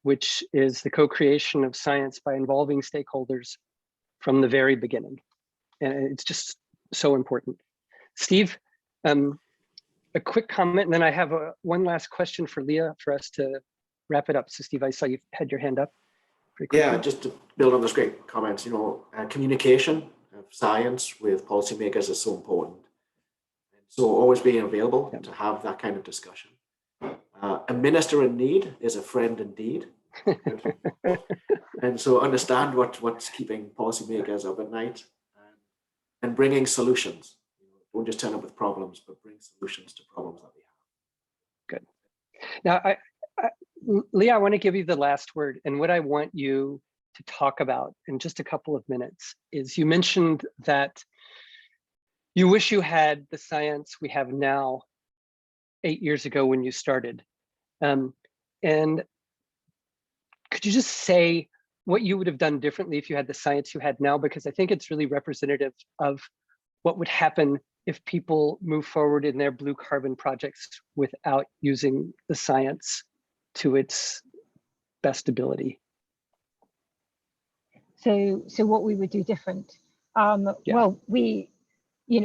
which is the co-creation of science by involving stakeholders from the very beginning. And it's just so important. Steve, a quick comment, and then I have one last question for Leah for us to wrap it up. So Steve, I saw you had your hand up.
Yeah, just to build on those great comments, you know, communication of science with policymakers is so important. So always being available to have that kind of discussion. A minister in need is a friend indeed. And so understand what's keeping policymakers up at night, and bringing solutions. You know, don't just turn up with problems, but bring solutions to problems that we have.
Good. Now, Leah, I want to give you the last word. And what I want you to talk about in just a couple of minutes is, you mentioned that you wish you had the science we have now 8 years ago when you started. And could you just say what you would have done differently if you had the science you had now? Because I think it's really representative of what would happen if people move forward in their blue carbon projects without using the science to its best ability.
So what we would do different? Well,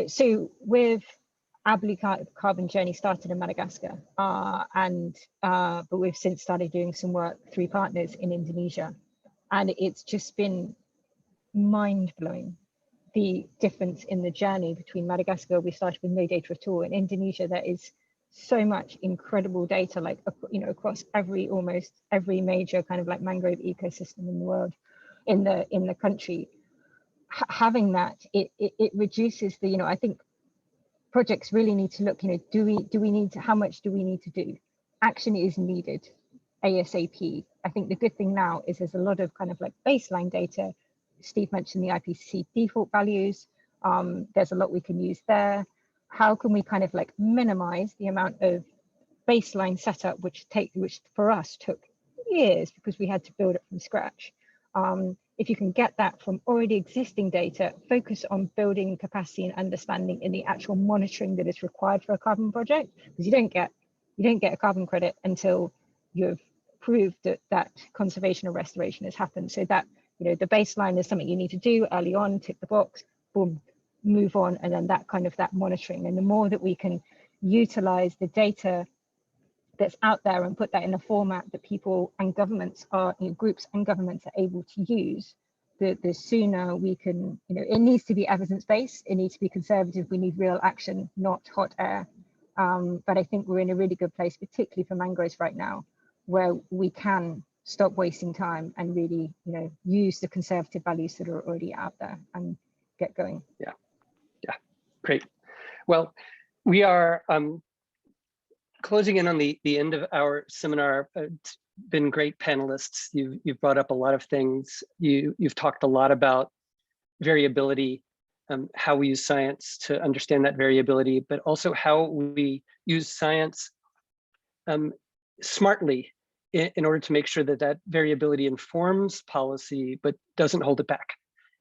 so with our blue carbon journey started in Madagascar, but we've since started doing some work through partners in Indonesia, and it's just been mind-blowing, the difference in the journey between Madagascar. We started with no data at all. In Indonesia, there is so much incredible data, like, you know, across almost every major kind of like mangrove ecosystem in the world, in the country. Having that, it reduces the, you know, I think projects really need to look, you know, do we need to, how much do we need to do? Action is needed ASAP. I think the good thing now is there's a lot of kind of like baseline data. Steve mentioned the IPCC default values. There's a lot we can use there. How can we kind of like minimize the amount of baseline setup, which for us took years because we had to build it from scratch. If you can get that from already existing data, focus on building capacity and understanding in the actual monitoring that is required for a carbon project, because you don't get a carbon credit until you've proved that conservation or restoration has happened. So that, you know, the baseline is something you need to do early on, tick the box, boom, move on, and then that monitoring. And the more that we can utilize the data that's out there and put that in a format that people and governments are, you know, groups and governments are able to use, the sooner we can, you know, it needs to be evidence-based, it needs to be conservative, we need real action, not hot air. But I think we're in a really good place, particularly for mangroves right now, where we can stop wasting time and really, you know, use the conservative values that are already out there and get going.
Yeah, great. Well, we are closing in on the end of our seminar. It's been great panelists. You've brought up a lot of things. You've talked a lot about variability, how we use science to understand that variability, but also how we use science smartly in order to make sure that that variability informs policy, but doesn't hold it back.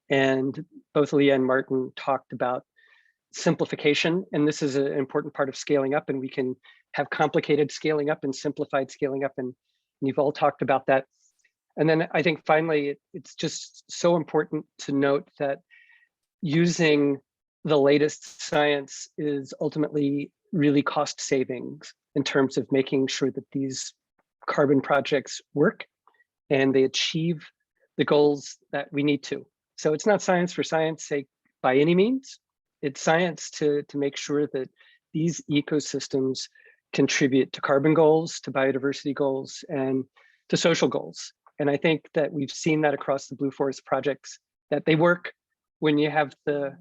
And both Leah and Martin talked about simplification, and this is an important part of scaling up, and we can have complicated scaling up and simplified scaling up, and you've all talked about that. And then I think finally, it's just so important to note that using the latest science is ultimately really cost savings in terms of making sure that these carbon projects work and they achieve the goals that we need to. So it's not science for science sake by any means. It's science to make sure that these ecosystems contribute to carbon goals, to biodiversity goals, and to social goals. And I think that we've seen that across the Blue Forest projects, that they work when you have the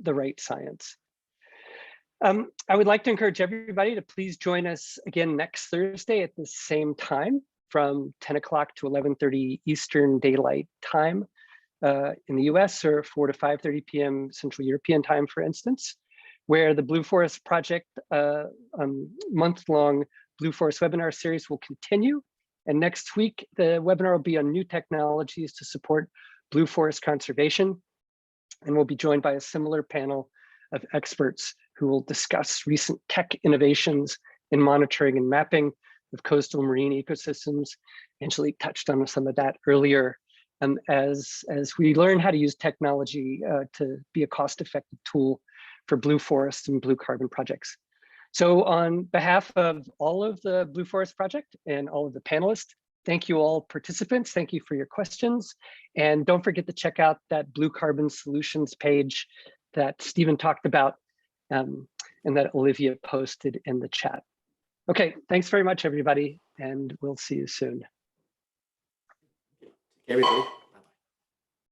right science. I would like to encourage everybody to please join us again next Thursday at the same time from 10 o'clock to 11:30 Eastern Daylight Time in the US, or 4 to 5:30 p.m. Central European Time, for instance, where the Blue Forest Project month-long Blue Forest webinar series will continue. And next week, the webinar will be on new technologies to support Blue Forest conservation. And we'll be joined by a similar panel of experts who will discuss recent tech innovations in monitoring and mapping of coastal marine ecosystems. Angelique touched on some of that earlier. As we learn how to use technology to be a cost-effective tool for Blue Forest and Blue Carbon projects. So on behalf of all of the Blue Forest Project and all of the panelists, thank you all participants. Thank you for your questions. And don't forget to check out that Blue Carbon Solutions page that Stephen talked about and that Olivia posted in the chat. Okay, thanks very much, everybody, and we'll see you soon.
Everybody.